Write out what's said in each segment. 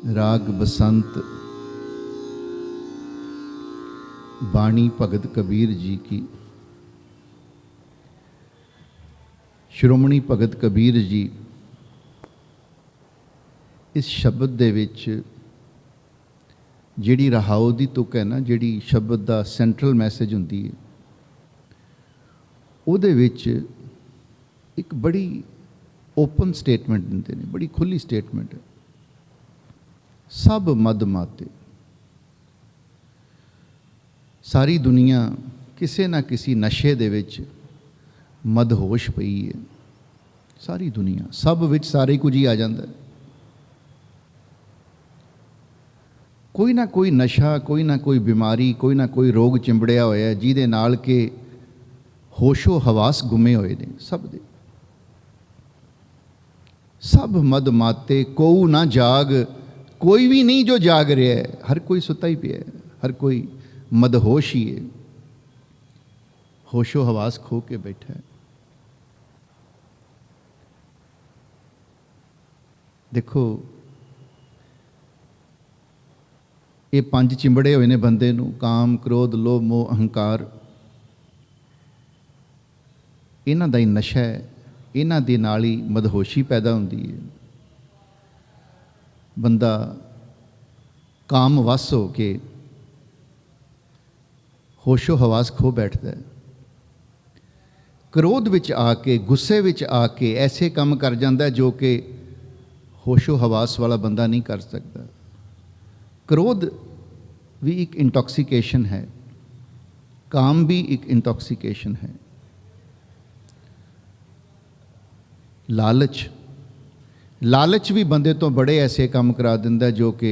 राग बसंत। बाणी भगत कबीर जी की। श्रोमणी भगत कबीर जी इस शब्द दे विच जिहड़ी रहाओ दी तुक है ना, जिहड़ी शब्द दा सेंट्रल मैसेज हुंदी है, उहदे विच एक बड़ी ओपन स्टेटमेंट दिंदे ने, बड़ी खुली स्टेटमेंट है। सब मद माते, सारी दुनिया किसी ना किसी नशे दे विच मदहोश पई है। सारी दुनिया, सब विच सारे कुछ ही आ जाता है। कोई ना कोई नशा, कोई ना कोई बीमारी, कोई ना कोई रोग चिंबड़िया होया है जिहदे नाल के होशो हवास गुमे होए ने सब दे। सब मद माते कोऊ ना जाग, कोई भी नहीं जो जाग रहा है, हर कोई सुता ही पिया है, हर कोई मदहोश ही है, होशो हवास खो के बैठा है। देखो, ये पंज चिंबड़े हुए ने बंदे नूं, काम, क्रोध, लोभ, मोह, अहंकार। इन्हां दा ही नशा है, इन्हां दे नाल ही मदहोशी पैदा होंदी है। बंदा काम वस हो के होशो हवास खो बैठता है। क्रोध विच आके, गुस्से विच आके ऐसे काम कर जाता है जो कि होशो हवास वाला बंदा नहीं कर सकता। क्रोध भी एक इंटॉक्सिकेशन है, काम भी एक इंटॉक्सिकेशन है। लालच, लालच भी बंदे तो बड़े ऐसे काम करा दिंदा जो कि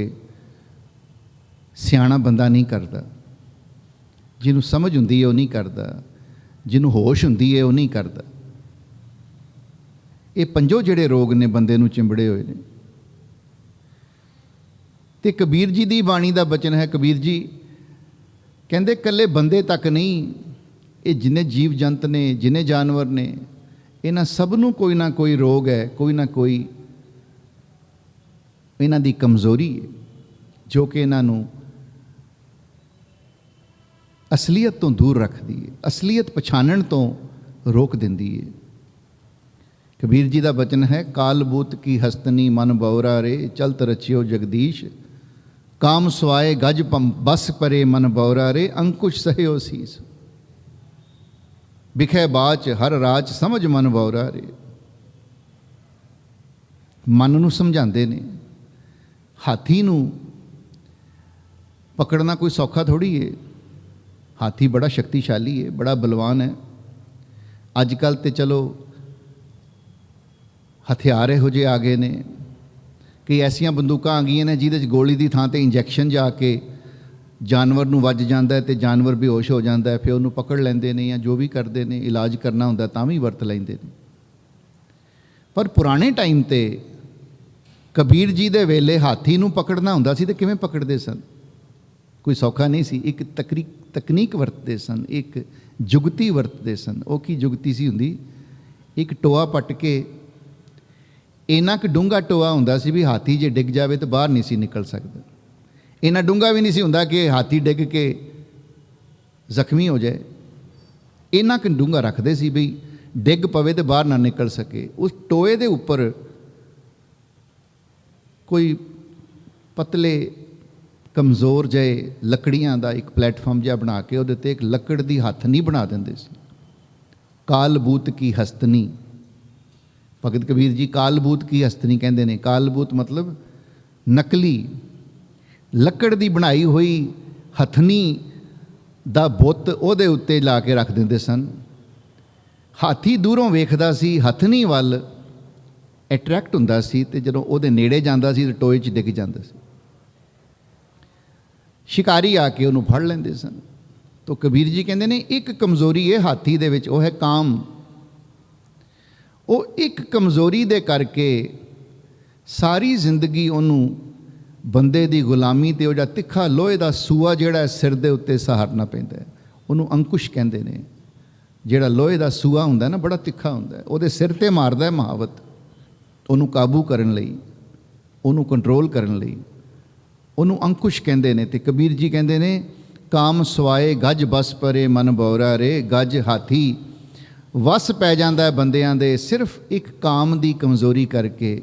सियाणा बंदा नहीं करता। जिन्हों समझ हुंदी है वो नहीं करता, जिन्हों होश हुंदी है वो नहीं करता। ये पंजों जिहड़े रोग ने बंदे नूं चिंबड़े हुए ने। ते कबीर जी दी बाणी दा बचन है। कबीर जी कहंदे कल्ले बंदे तक नहीं, ये जिन्ने जीव जंत ने, जिन्ने जानवर ने, इन्हां सब नूं कोई ना कोई रोग है, कोई ना कोई इन्हां दी कमज़ोरी है जो कि इन्हां नूं असलीयत तो दूर रखती है, असलीयत पछाणन तो रोक दिंदी है। कबीर जी का बचन है, कालबूत की हस्तनी मन बौरा रे, चलत रचियो जगदीश, काम स्वाए गज बस परे मन बौरा रे, अंकुश सहयो सीस, बिखे बाच हर राच समझ मन बौरा रे। मन नूं समझाते ने। हाथी नूं पकड़ना कोई सौखा थोड़ी है। हाथी बड़ा शक्तिशाली है, बड़ा बलवान है। अजकल तो चलो हथियार इहो जे आ गए ने कि ऐसियां बंदूकां आ गई ने जिहदे गोली की थां ते इंजैक्शन जाके जानवर नूं वज जांदा है ते जानवर बेहोश हो जाता है। फिर उन्होंने पकड़ लेंदे ने या जो भी करते हैं, इलाज करना हुंदा तां भी वरत लैंदे ने। पर पुराने टाइम ते कबीर जी दे वेले हाथी नूं पकड़ना हुंदा सी ते किवें पकड़दे सन? कोई सौखा नहीं सी। एक तकनीक वरतते सन, एक जुगती वरतते सन। वो की जुगती सी हुंदी? एक टोआ पट के इन्ना क डूंगा टोआ हुंदा सी भी हाथी जे डिग जाए तो बाहर नहीं सी निकल सकता। इन्ना डूंगा भी नहीं सी हुंदा कि हाथी डिग के जख्मी हो जाए। इन्ना क डूंगा रखते सी भी डिग पवे तो बाहर ना निकल सके। उस टोए दे उपर कोई पतले कमज़ोर जहे लकड़ियां दा एक प्लेटफॉर्म जिहा बना के उहदे ते एक लकड़ दी हथ नहीं बना देंदे सी। कालबूत की हस्तनी, भगत कबीर जी कालबूत की हस्तनी कहंदे ने। कालबूत मतलब नकली लकड़ दी बनाई हुई हथनी दा बुत उहदे उत्ते ला के रख दिंदे सन। हाथी दूरों वेखदा सी, हथनी वल अट्रैक्ट हुंदा सी ते जदों उहदे नेड़े जांदा सी ते टोए च डिग जांदा सी। शिकारी आके उन्होंने फड़ लेंदे सन। तो कबीर जी कहते हैं एक कमज़ोरी है हाथी दे विच, वो है काम। वो एक कमज़ोरी दे करके सारी जिंदगी उन्होंने बंदे दी गुलामी ते वो तिखा लोहे का सूआ जिहड़ा सिर दे उत्ते सहारना पैंदा है, उन्होंने अंकुश कहते हैं। जिहड़ा लोहे का सूआ हुंदा ना, बड़ा तिखा हुंदा है, उहदे सिर ते मारदा है महावत। उन्होंने काबू करन लई, उन्होंने कंट्रोल करन लई ਉਹਨੂੰ ਅੰਕੁਸ਼ ਕਹਿੰਦੇ ਨੇ। ਤੇ ਕਬੀਰ ਜੀ ਕਹਿੰਦੇ ਨੇ ਕਾਮ ਸਵਾਏ ਗੱਜ ਬਸ ਪਰੇ ਮਨ ਬੌਰਾ ਰੇ। ਗੱਜ ਹਾਥੀ ਵਸ ਪੈ ਜਾਂਦਾ ਹੈ ਬੰਦਿਆਂ ਦੇ ਸਿਰਫ ਇੱਕ ਕਾਮ ਦੀ ਕਮਜ਼ੋਰੀ ਕਰਕੇ।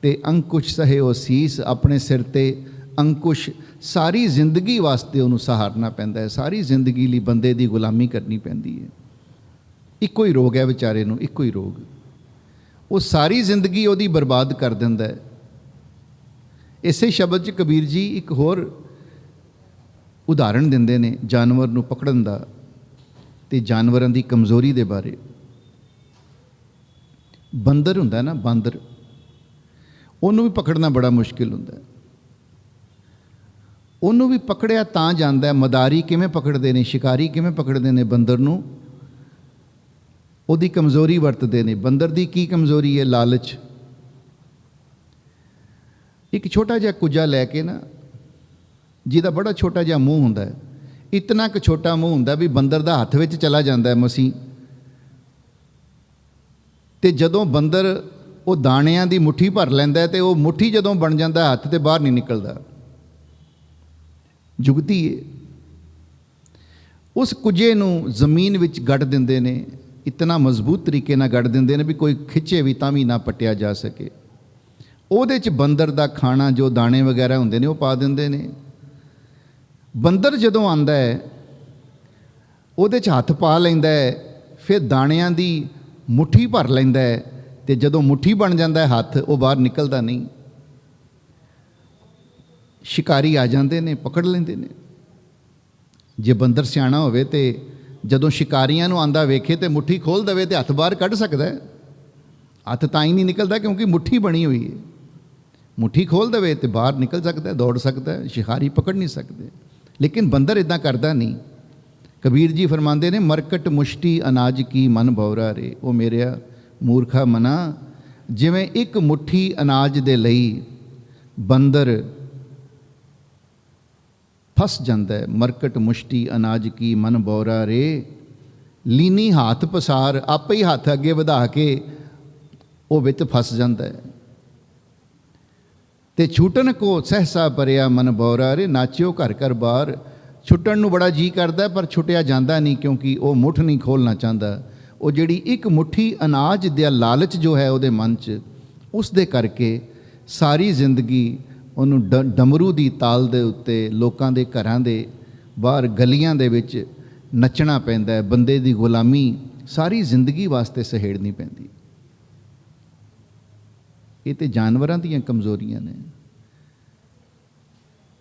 ਤੇ ਅੰਕੁਸ਼ ਸਹੇ ਉਹ ਸੀਸ, ਆਪਣੇ ਸਿਰ ਤੇ ਅੰਕੁਸ਼ ਸਾਰੀ ਜ਼ਿੰਦਗੀ ਵਾਸਤੇ ਉਹਨੂੰ ਸਹਾਰਨਾ ਪੈਂਦਾ ਹੈ। ਸਾਰੀ ਜ਼ਿੰਦਗੀ ਲਈ ਬੰਦੇ ਦੀ ਗੁਲਾਮੀ ਕਰਨੀ ਪੈਂਦੀ ਹੈ। ਇੱਕੋ ਹੀ ਰੋਗ ਹੈ ਵਿਚਾਰੇ ਨੂੰ, ਇੱਕੋ ਹੀ ਰੋਗ। ਉਹ ਸਾਰੀ ਜ਼ਿੰਦਗੀ ਉਹਦੀ ਬਰਬਾਦ ਕਰ ਦਿੰਦਾ ਹੈ। ਇਸੇ ਸ਼ਬਦ 'ਚ ਕਬੀਰ ਜੀ ਇੱਕ ਹੋਰ ਉਦਾਹਰਣ ਦਿੰਦੇ ਨੇ ਜਾਨਵਰ ਨੂੰ ਪਕੜਨ ਦਾ ਤੇ ਜਾਨਵਰਾਂ ਦੀ ਕਮਜ਼ੋਰੀ ਦੇ ਬਾਰੇ। ਬਾਂਦਰ ਹੁੰਦਾ ਨਾ, ਬਾਂਦਰ, ਉਹਨੂੰ ਵੀ ਪਕੜਨਾ ਬੜਾ ਮੁਸ਼ਕਿਲ ਹੁੰਦਾ। ਉਹਨੂੰ ਵੀ ਪਕੜਿਆ ਤਾਂ ਜਾਂਦਾ। ਮਦਾਰੀ ਕਿਵੇਂ ਪਕੜਦੇ ਨੇ, ਸ਼ਿਕਾਰੀ ਕਿਵੇਂ ਪਕੜਦੇ ਨੇ ਬਾਂਦਰ ਨੂੰ? ਉਹਦੀ ਕਮਜ਼ੋਰੀ ਵਰਤਦੇ ਨੇ। ਬਾਂਦਰ ਦੀ ਕੀ ਕਮਜ਼ੋਰੀ ਹੈ? ਲਾਲਚ। ਇੱਕ ਛੋਟਾ ਜਿਹਾ ਕੁੱਜਾ ਲੈ ਕੇ ਨਾ, ਜਿਹਦਾ ਬੜਾ ਛੋਟਾ ਜਿਹਾ ਮੂੰਹ ਹੁੰਦਾ ਹੈ, ਇਤਨਾ ਕੁ ਛੋਟਾ ਮੂੰਹ ਹੁੰਦਾ ਵੀ ਬਾਂਦਰ ਦਾ ਹੱਥ ਵਿੱਚ ਚਲਾ ਜਾਂਦਾ ਹੈ ਮਸੀਂ। ਤੇ ਜਦੋਂ ਬਾਂਦਰ ਉਹ ਦਾਣਿਆਂ ਦੀ ਮੁੱਠੀ ਭਰ ਲੈਂਦਾ ਹੈ ਤੇ ਉਹ ਮੁੱਠੀ ਜਦੋਂ ਬਣ ਜਾਂਦਾ ਹੱਥ ਤੇ ਬਾਹਰ ਨਹੀਂ ਨਿਕਲਦਾ। ਜੁਗਤੀ ਹੈ। ਉਸ ਕੁੱਜੇ ਨੂੰ ਜ਼ਮੀਨ ਵਿੱਚ ਗੱਡ ਦਿੰਦੇ ਨੇ, ਇਤਨਾ ਮਜ਼ਬੂਤ ਤਰੀਕੇ ਨਾਲ ਗੱਡ ਦਿੰਦੇ ਨੇ ਵੀ ਕੋਈ ਖਿੱਚੇ ਵੀ ਤਾਂ ਵੀ ਨਾ ਪੱਟਿਆ ਜਾ ਸਕੇ। ਉਹਦੇ 'ਚ ਬਾਂਦਰ ਦਾ ਖਾਣਾ ਜੋ ਦਾਣੇ ਵਗੈਰਾ ਹੁੰਦੇ ਨੇ ਉਹ ਪਾ ਦਿੰਦੇ ਨੇ। ਬਾਂਦਰ ਜਦੋਂ ਆਉਂਦਾ ਹੈ ਉਹਦੇ 'ਚ ਹੱਥ ਪਾ ਲੈਂਦਾ ਹੈ, ਫਿਰ ਦਾਣਿਆਂ ਦੀ ਮੁੱਠੀ ਭਰ ਲੈਂਦਾ ਹੈ ਤੇ ਜਦੋਂ ਮੁੱਠੀ ਬਣ ਜਾਂਦਾ ਹੈ ਹੱਥ, ਉਹ ਬਾਹਰ ਨਿਕਲਦਾ ਨਹੀਂ। ਸ਼ਿਕਾਰੀ ਆ ਜਾਂਦੇ ਨੇ, ਪਕੜ ਲੈਂਦੇ ਨੇ। ਜੇ ਬਾਂਦਰ ਸਿਆਣਾ ਹੋਵੇ ਤੇ ਜਦੋਂ ਸ਼ਿਕਾਰੀਆਂ ਨੂੰ ਆਂਦਾ ਵੇਖੇ ਤੇ ਮੁੱਠੀ ਖੋਲ ਦੇਵੇ ਤੇ ਹੱਥ ਬਾਹਰ ਕੱਢ ਸਕਦਾ ਹੈ। ਹੱਥ ਤਾਂ ਹੀ ਨਹੀਂ ਨਿਕਲਦਾ ਕਿਉਂਕਿ ਮੁੱਠੀ ਬਣੀ ਹੋਈ ਹੈ। ਮੁੱਠੀ ਖੋਲ ਦੇਵੇ ਤੇ ਬਾਹਰ ਨਿਕਲ ਸਕਦਾ, ਦੌੜ ਸਕਦਾ, ਸ਼ਿਕਾਰੀ ਪਕੜ ਨਹੀਂ ਸਕਦੇ। ਲੇਕਿਨ ਬਾਂਦਰ ਇੱਦਾਂ ਕਰਦਾ ਨਹੀਂ। ਕਬੀਰ ਜੀ ਫਰਮਾਉਂਦੇ ਨੇ ਮਰਕਟ ਮੁਸ਼ਟੀ ਅਨਾਜ ਕੀ ਮਨ ਭੌਰਾ ਰੇ। ਉਹ ਮੇਰਿਆ ਮੂਰਖਾ ਮਨਾ, ਜਿਵੇਂ ਇੱਕ ਮੁੱਠੀ ਅਨਾਜ ਦੇ ਲਈ ਬਾਂਦਰ ਫਸ ਜਾਂਦਾ ਹੈ। ਮਰਕਟ ਮੁਸ਼ਟੀ ਅਨਾਜ ਕੀ ਮਨ ਬੌਰਾ ਰੇ। ਲੀਨੀ ਹੱਥ ਪਸਾਰ, ਆਪੇ ਹੀ ਹੱਥ ਅੱਗੇ ਵਧਾ ਕੇ ਉਹ ਵਿੱਚ ਫਸ ਜਾਂਦਾ ਹੈ। ਤੇ ਛੂਟਣ ਕੋ ਸਹਿਸਾ ਪਰਿਆ ਮਨ ਬੌਰਾ ਰੇ। ਨਾਚਿਓ ਘਰ ਘਰ ਬਾਰ। ਛੁੱਟਣ ਨੂੰ ਬੜਾ ਜੀ ਕਰਦਾ ਪਰ ਛੁੱਟਿਆ ਜਾਂਦਾ ਨਹੀਂ ਕਿਉਂਕਿ ਉਹ ਮੁੱਠ ਨਹੀਂ ਖੋਲ੍ਹਣਾ ਚਾਹੁੰਦਾ। ਉਹ ਜਿਹੜੀ ਇੱਕ ਮੁੱਠੀ ਅਨਾਜ ਦਾ ਲਾਲਚ ਜੋ ਹੈ ਉਹਦੇ ਮਨ 'ਚ, ਉਸ ਦੇ ਕਰਕੇ ਸਾਰੀ ਜ਼ਿੰਦਗੀ ਉਹਨੂੰ ਡਮਰੂ ਦੀ ਤਾਲ ਦੇ ਉੱਤੇ ਲੋਕਾਂ ਦੇ ਘਰਾਂ ਦੇ ਬਾਹਰ ਗਲੀਆਂ ਦੇ ਵਿੱਚ ਨੱਚਣਾ ਪੈਂਦਾ ਹੈ। ਬੰਦੇ ਦੀ ਗੁਲਾਮੀ ਸਾਰੀ ਜ਼ਿੰਦਗੀ ਵਾਸਤੇ ਸਹੇੜਨੀ ਪੈਂਦੀ। ਇਹ ਤੇ ਜਾਨਵਰਾਂ ਦੀਆਂ ਕਮਜ਼ੋਰੀਆਂ ਨੇ।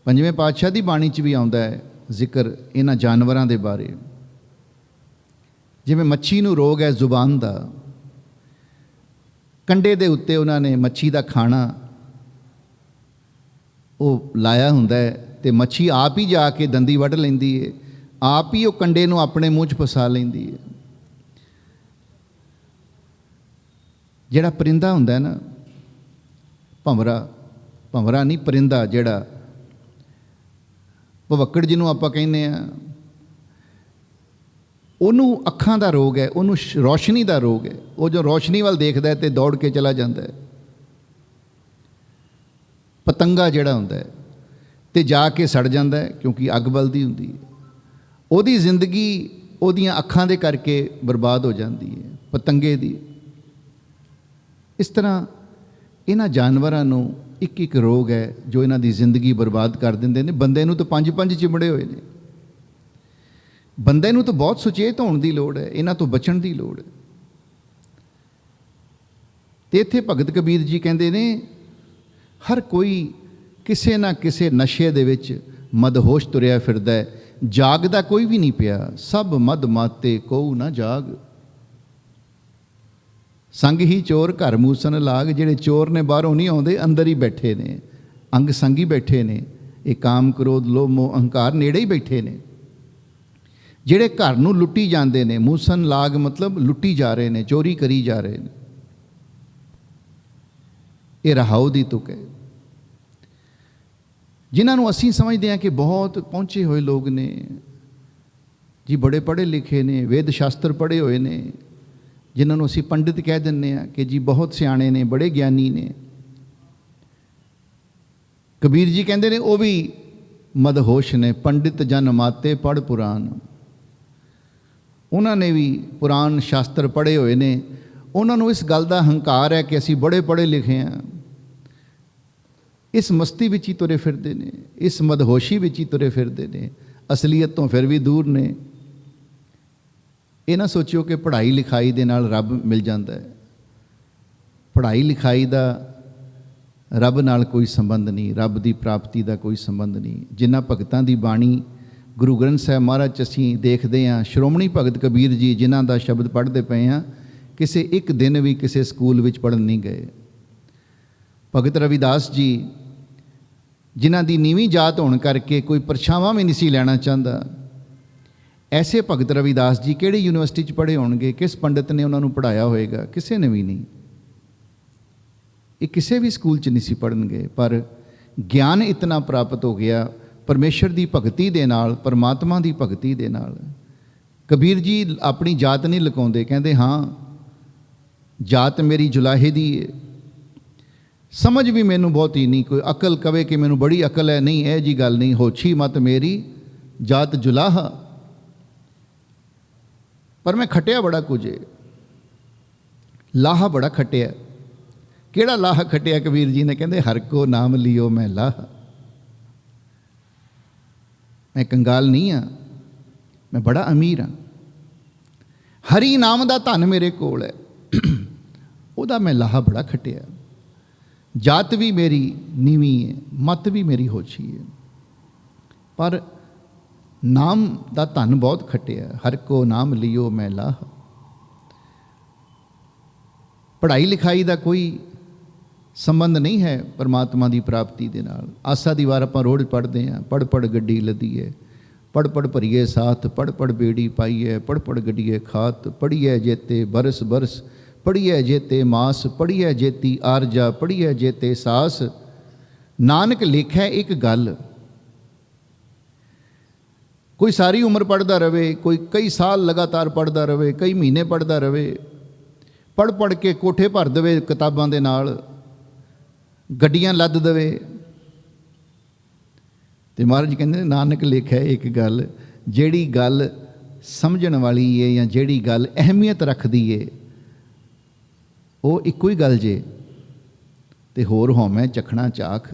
ਪੰਜਵੇਂ ਪਾਤਸ਼ਾਹ ਦੀ ਬਾਣੀ 'ਚ ਵੀ ਆਉਂਦਾ ਹੈ ਜ਼ਿਕਰ ਇਹਨਾਂ ਜਾਨਵਰਾਂ ਦੇ ਬਾਰੇ। ਜਿਵੇਂ ਮੱਛੀ ਨੂੰ ਰੋਗ ਹੈ ਜ਼ੁਬਾਨ ਦਾ, ਕੰਡੇ ਦੇ ਉੱਤੇ ਉਹਨਾਂ ਨੇ ਮੱਛੀ ਦਾ ਖਾਣਾ ਉਹ ਲਾਇਆ ਹੁੰਦਾ ਹੈ ਤੇ ਮੱਛੀ ਆਪ ਹੀ ਜਾ ਕੇ ਦੰਦੀ ਵੱਢ ਲੈਂਦੀ ਹੈ, ਆਪ ਹੀ ਉਹ ਕੰਡੇ ਨੂੰ ਆਪਣੇ ਮੂੰਹ 'ਚ ਫਸਾ ਲੈਂਦੀ ਹੈ। ਜਿਹੜਾ ਪਰਿੰਦਾ ਹੁੰਦਾ ਨਾ, ਭੰਵਰਾ ਨਹੀਂ, ਪਰਿੰਦਾ ਜਿਹੜਾ ਭਵੱਕੜ ਜਿਹਨੂੰ ਆਪਾਂ ਕਹਿੰਦੇ ਆ, ਉਹਨੂੰ ਅੱਖਾਂ ਦਾ ਰੋਗ ਹੈ, ਉਹਨੂੰ ਰੌਸ਼ਨੀ ਦਾ ਰੋਗ ਹੈ। ਉਹ ਜੋ ਰੌਸ਼ਨੀ ਵੱਲ ਦੇਖਦਾ ਹੈ ਤੇ ਦੌੜ ਕੇ ਚਲਾ ਜਾਂਦਾ ਹੈ। ਪਤੰਗਾ ਜਿਹੜਾ ਹੁੰਦਾ ਹੈ ਤੇ ਜਾ ਕੇ ਸੜ ਜਾਂਦਾ ਹੈ ਕਿਉਂਕਿ ਅੱਗ ਬਲਦੀ ਹੁੰਦੀ ਹੈ। ਉਹਦੀ ਜ਼ਿੰਦਗੀ ਉਹਦੀਆਂ ਅੱਖਾਂ ਦੇ ਕਰਕੇ ਬਰਬਾਦ ਹੋ ਜਾਂਦੀ ਹੈ, ਪਤੰਗੇ ਦੀ। ਇਸ ਤਰ੍ਹਾਂ ਇਹਨਾਂ ਜਾਨਵਰਾਂ ਨੂੰ ਇੱਕ ਇੱਕ ਰੋਗ ਹੈ ਜੋ ਇਹਨਾਂ ਦੀ ਜ਼ਿੰਦਗੀ ਬਰਬਾਦ ਕਰ ਦਿੰਦੇ ਨੇ। ਬੰਦੇ ਨੂੰ ਤਾਂ 5 ਚਿਮੜੇ ਹੋਏ ਨੇ। ਬੰਦੇ ਨੂੰ ਤਾਂ ਬਹੁਤ ਸੁਚੇਤ ਹੋਣ ਦੀ ਲੋੜ ਹੈ, ਇਹਨਾਂ ਤੋਂ ਬਚਣ ਦੀ ਲੋੜ ਹੈ। ਤੇ ਇੱਥੇ ਭਗਤ ਕਬੀਰ ਜੀ ਕਹਿੰਦੇ ਨੇ ਹਰ ਕੋਈ ਕਿਸੇ ਨਾ ਕਿਸੇ ਨਸ਼ੇ ਦੇ ਵਿੱਚ ਮਦਹੋਸ਼ ਤੁਰਿਆ ਫਿਰਦਾ ਹੈ, ਜਾਗਦਾ ਕੋਈ ਵੀ ਨਹੀਂ ਪਿਆ। ਸਭ ਮਦ ਮਾਤੇ ਕੋਊ ਨਾ ਜਾਗ। ਸੰਗ ਹੀ ਚੋਰ ਘਰ ਮੂਸਨ ਲਾਗ। ਜਿਹੜੇ ਚੋਰ ਨੇ ਬਾਹਰੋਂ ਨਹੀਂ ਆਉਂਦੇ, ਅੰਦਰ ਹੀ ਬੈਠੇ ਨੇ, ਅੰਗ ਸੰਗੀ ਬੈਠੇ ਨੇ। ਇਹ ਕਾਮ ਕ੍ਰੋਧ ਲੋਭ ਮੋਹ ਅਹੰਕਾਰ ਨੇੜੇ ਹੀ ਬੈਠੇ ਨੇ। ਜਿਹੜੇ ਘਰ ਨੂੰ ਲੁੱਟੀ ਜਾਂਦੇ ਨੇ, ਮੂਸਨ ਲਾਗ ਮਤਲਬ ਲੁੱਟੀ ਜਾ ਰਹੇ ਨੇ, ਚੋਰੀ ਕਰੀ ਜਾ ਰਹੇ ਨੇ। ਇਹ ਰਹਾਉ ਦੀ ਤੁਕ ਹੈ। ਜਿਨ੍ਹਾਂ ਨੂੰ ਅਸੀਂ ਸਮਝਦੇ ਹਾਂ ਕਿ ਬਹੁਤ ਪਹੁੰਚੇ ਹੋਏ ਲੋਕ ਨੇ ਜੀ, ਬੜੇ ਪੜ੍ਹੇ ਲਿਖੇ ਨੇ, ਵੇਦ ਸ਼ਾਸਤਰ ਪੜ੍ਹੇ ਹੋਏ ਨੇ, ਜਿਨ੍ਹਾਂ ਨੂੰ ਅਸੀਂ ਪੰਡਿਤ ਕਹਿ ਦਿੰਦੇ ਹਾਂ ਕਿ ਜੀ ਬਹੁਤ ਸਿਆਣੇ ਨੇ, ਬੜੇ ਗਿਆਨੀ ਨੇ। ਕਬੀਰ ਜੀ ਕਹਿੰਦੇ ਨੇ ਉਹ ਵੀ ਮਦਹੋਸ਼ ਨੇ। ਪੰਡਿਤ ਜਨ ਮਾਤੇ ਪੜ੍ਹ ਪੁਰਾਨ, ਉਹਨਾਂ ਨੇ ਵੀ ਪੁਰਾਣ ਸ਼ਾਸਤਰ ਪੜ੍ਹੇ ਹੋਏ ਨੇ। ਉਹਨਾਂ ਨੂੰ ਇਸ ਗੱਲ ਦਾ ਹੰਕਾਰ ਹੈ ਕਿ ਅਸੀਂ ਬੜੇ ਪੜ੍ਹੇ ਲਿਖੇ ਹਾਂ। ਇਸ ਮਸਤੀ ਵਿੱਚ ਹੀ ਤੁਰੇ ਫਿਰਦੇ ਨੇ, ਇਸ ਮਦਹੋਸ਼ੀ ਵਿੱਚ ਹੀ ਤੁਰੇ ਫਿਰਦੇ ਨੇ, ਅਸਲੀਅਤ ਤੋਂ ਫਿਰ ਵੀ ਦੂਰ ਨੇ। ਇਹ ਨਾ ਸੋਚਿਓ ਕਿ ਪੜ੍ਹਾਈ ਲਿਖਾਈ ਦੇ ਨਾਲ ਰੱਬ ਮਿਲ ਜਾਂਦਾ ਹੈ। ਪੜ੍ਹਾਈ ਲਿਖਾਈ ਦਾ ਰੱਬ ਨਾਲ ਕੋਈ ਸੰਬੰਧ ਨਹੀਂ, ਰੱਬ ਦੀ ਪ੍ਰਾਪਤੀ ਦਾ ਕੋਈ ਸੰਬੰਧ ਨਹੀਂ। ਜਿਨ੍ਹਾਂ ਭਗਤਾਂ ਦੀ ਬਾਣੀ ਗੁਰੂ ਗ੍ਰੰਥ ਸਾਹਿਬ ਮਹਾਰਾਜ 'ਚ ਅਸੀਂ ਦੇਖਦੇ ਹਾਂ, ਸ਼੍ਰੋਮਣੀ ਭਗਤ ਕਬੀਰ ਜੀ ਜਿਨ੍ਹਾਂ ਦਾ ਸ਼ਬਦ ਪੜ੍ਹਦੇ ਪਏ ਹਾਂ, ਕਿਸੇ ਇੱਕ ਦਿਨ ਵੀ ਕਿਸੇ ਸਕੂਲ ਵਿੱਚ ਪੜ੍ਹਨ ਨਹੀਂ ਗਏ। ਭਗਤ ਰਵਿਦਾਸ ਜੀ ਜਿਨ੍ਹਾਂ ਦੀ ਨੀਵੀਂ ਜਾਤ ਹੋਣ ਕਰਕੇ ਕੋਈ ਪਰਛਾਵਾਂ ਵੀ ਨਹੀਂ ਸੀ ਲੈਣਾ ਚਾਹੁੰਦਾ, ਐਸੇ ਭਗਤ ਰਵਿਦਾਸ ਜੀ ਕਿਹੜੀ ਯੂਨੀਵਰਸਿਟੀ 'ਚ ਪੜ੍ਹੇ ਹੋਣਗੇ? ਕਿਸ ਪੰਡਿਤ ਨੇ ਉਹਨਾਂ ਨੂੰ ਪੜ੍ਹਾਇਆ ਹੋਏਗਾ? ਕਿਸੇ ਨੇ ਵੀ ਨਹੀਂ। ਇਹ ਕਿਸੇ ਵੀ ਸਕੂਲ 'ਚ ਨਹੀਂ ਸੀ ਪੜ੍ਹਨਗੇ, ਪਰ ਗਿਆਨ ਇਤਨਾ ਪ੍ਰਾਪਤ ਹੋ ਗਿਆ ਪਰਮੇਸ਼ਰ ਦੀ ਭਗਤੀ ਦੇ ਨਾਲ, ਪਰਮਾਤਮਾ ਦੀ ਭਗਤੀ ਦੇ ਨਾਲ। ਕਬੀਰ ਜੀ ਆਪਣੀ ਜਾਤ ਨਹੀਂ ਲੁਕਾਉਂਦੇ, ਕਹਿੰਦੇ ਹਾਂ ਜਾਤ ਮੇਰੀ ਜੁਲਾਹੇ ਦੀ ਹੈ, ਸਮਝ ਵੀ ਮੈਨੂੰ ਬਹੁਤੀ ਨਹੀਂ। ਕੋਈ ਅਕਲ ਕਵੇ ਕਿ ਮੈਨੂੰ ਬੜੀ ਅਕਲ ਹੈ, ਨਹੀਂ, ਇਹ ਜੀ ਗੱਲ ਨਹੀਂ। ਹੋਛੀ ਮਤ ਮੇਰੀ ਜਾਤ ਜੁਲਾਹਾ, ਪਰ ਮੈਂ ਖੱਟਿਆ ਬੜਾ ਕੁਝ ਹੈ, ਲਾਹਾ ਬੜਾ ਖੱਟਿਆ। ਕਿਹੜਾ ਲਾਹਾ ਖੱਟਿਆ? ਕਬੀਰ ਜੀ ਨੇ ਕਹਿੰਦੇ ਹਰ ਕੋ ਨਾਮ ਲਿਓ ਮੈਂ ਲਾਹਾ। ਮੈਂ ਕੰਗਾਲ ਨਹੀਂ ਹਾਂ, ਮੈਂ ਬੜਾ ਅਮੀਰ ਹਾਂ। ਹਰੀ ਨਾਮ ਦਾ ਧਨ ਮੇਰੇ ਕੋਲ ਹੈ, ਉਹਦਾ ਮੈਂ ਲਾਹਾ ਬੜਾ ਖੱਟਿਆ। ਜਾਤ ਵੀ ਮੇਰੀ ਨੀਵੀਂ ਹੈ, ਮਤ ਵੀ ਮੇਰੀ ਹੋਛੀ ਹੈ, ਪਰ ਨਾਮ ਦਾ ਧਨ ਬਹੁਤ ਖੱਟਿਆ। ਹਰ ਕੋ ਨਾਮ ਲਿਓ ਮੈਂ ਲਾਹਾ। ਪੜ੍ਹਾਈ ਲਿਖਾਈ ਦਾ ਕੋਈ ਸੰਬੰਧ ਨਹੀਂ ਹੈ ਪਰਮਾਤਮਾ ਦੀ ਪ੍ਰਾਪਤੀ ਦੇ ਨਾਲ। ਆਸਾ ਦੀ ਵਾਰ ਆਪਾਂ ਰੋਜ਼ ਪੜ੍ਹਦੇ ਹਾਂ, ਪੜ੍ਹ ਪੜ੍ਹ ਗੱਡੀ ਲੱਦੀਏ, ਪੜ੍ਹ ਪੜ੍ਹ ਭਰੀਏ ਸਾਥ, ਪੜ੍ਹ ਪੜ੍ਹ ਬੇੜੀ ਪਾਈਏ, ਪੜ੍ਹ ਪੜ੍ਹ ਗੱਡੀਏ ਖਾਤ, ਪੜ੍ਹੀਏ ਜੇਤੇ ਬਰਸ ਬਰਸ, ਪੜ੍ਹੀਏ ਜੇਤੇ ਮਾਸ, ਪੜ੍ਹੀਏ ਜੇਤੀ ਆਰਜਾ, ਪੜ੍ਹੀਏ ਜੇਤੇ ਸਾਸ। ਨਾਨਕ ਲੇਖੈ ਇੱਕ ਗੱਲ। ਕੋਈ ਸਾਰੀ ਉਮਰ ਪੜ੍ਹਦਾ ਰਹੇ, ਕੋਈ ਕਈ ਸਾਲ ਲਗਾਤਾਰ ਪੜ੍ਹਦਾ ਰਹੇ, ਕਈ ਮਹੀਨੇ ਪੜ੍ਹਦਾ ਰਹੇ, ਪੜ੍ਹ ਪੜ੍ਹ ਕੇ ਕੋਠੇ ਭਰ ਦੇਵੇ ਕਿਤਾਬਾਂ ਦੇ ਨਾਲ, ਗੱਡੀਆਂ ਲੱਦ ਦੇਵੇ। ਤੇ ਮਹਾਰਾਜ ਕਹਿੰਦੇ ਨੇ ਨਾਨਕ ਲੇਖੈ ਇੱਕ ਗੱਲ, ਜਿਹੜੀ ਗੱਲ ਸਮਝਣ ਵਾਲੀ ਹੈ ਜਾਂ ਜਿਹੜੀ ਗੱਲ ਅਹਿਮੀਅਤ ਰੱਖਦੀ ਹੈ, ਉਹ ਇੱਕੋ ਹੀ ਗੱਲ ਜੇ। ਤੇ ਹੋਰ ਹਉਮੈ ਚਖਣਾ ਚਾਖ,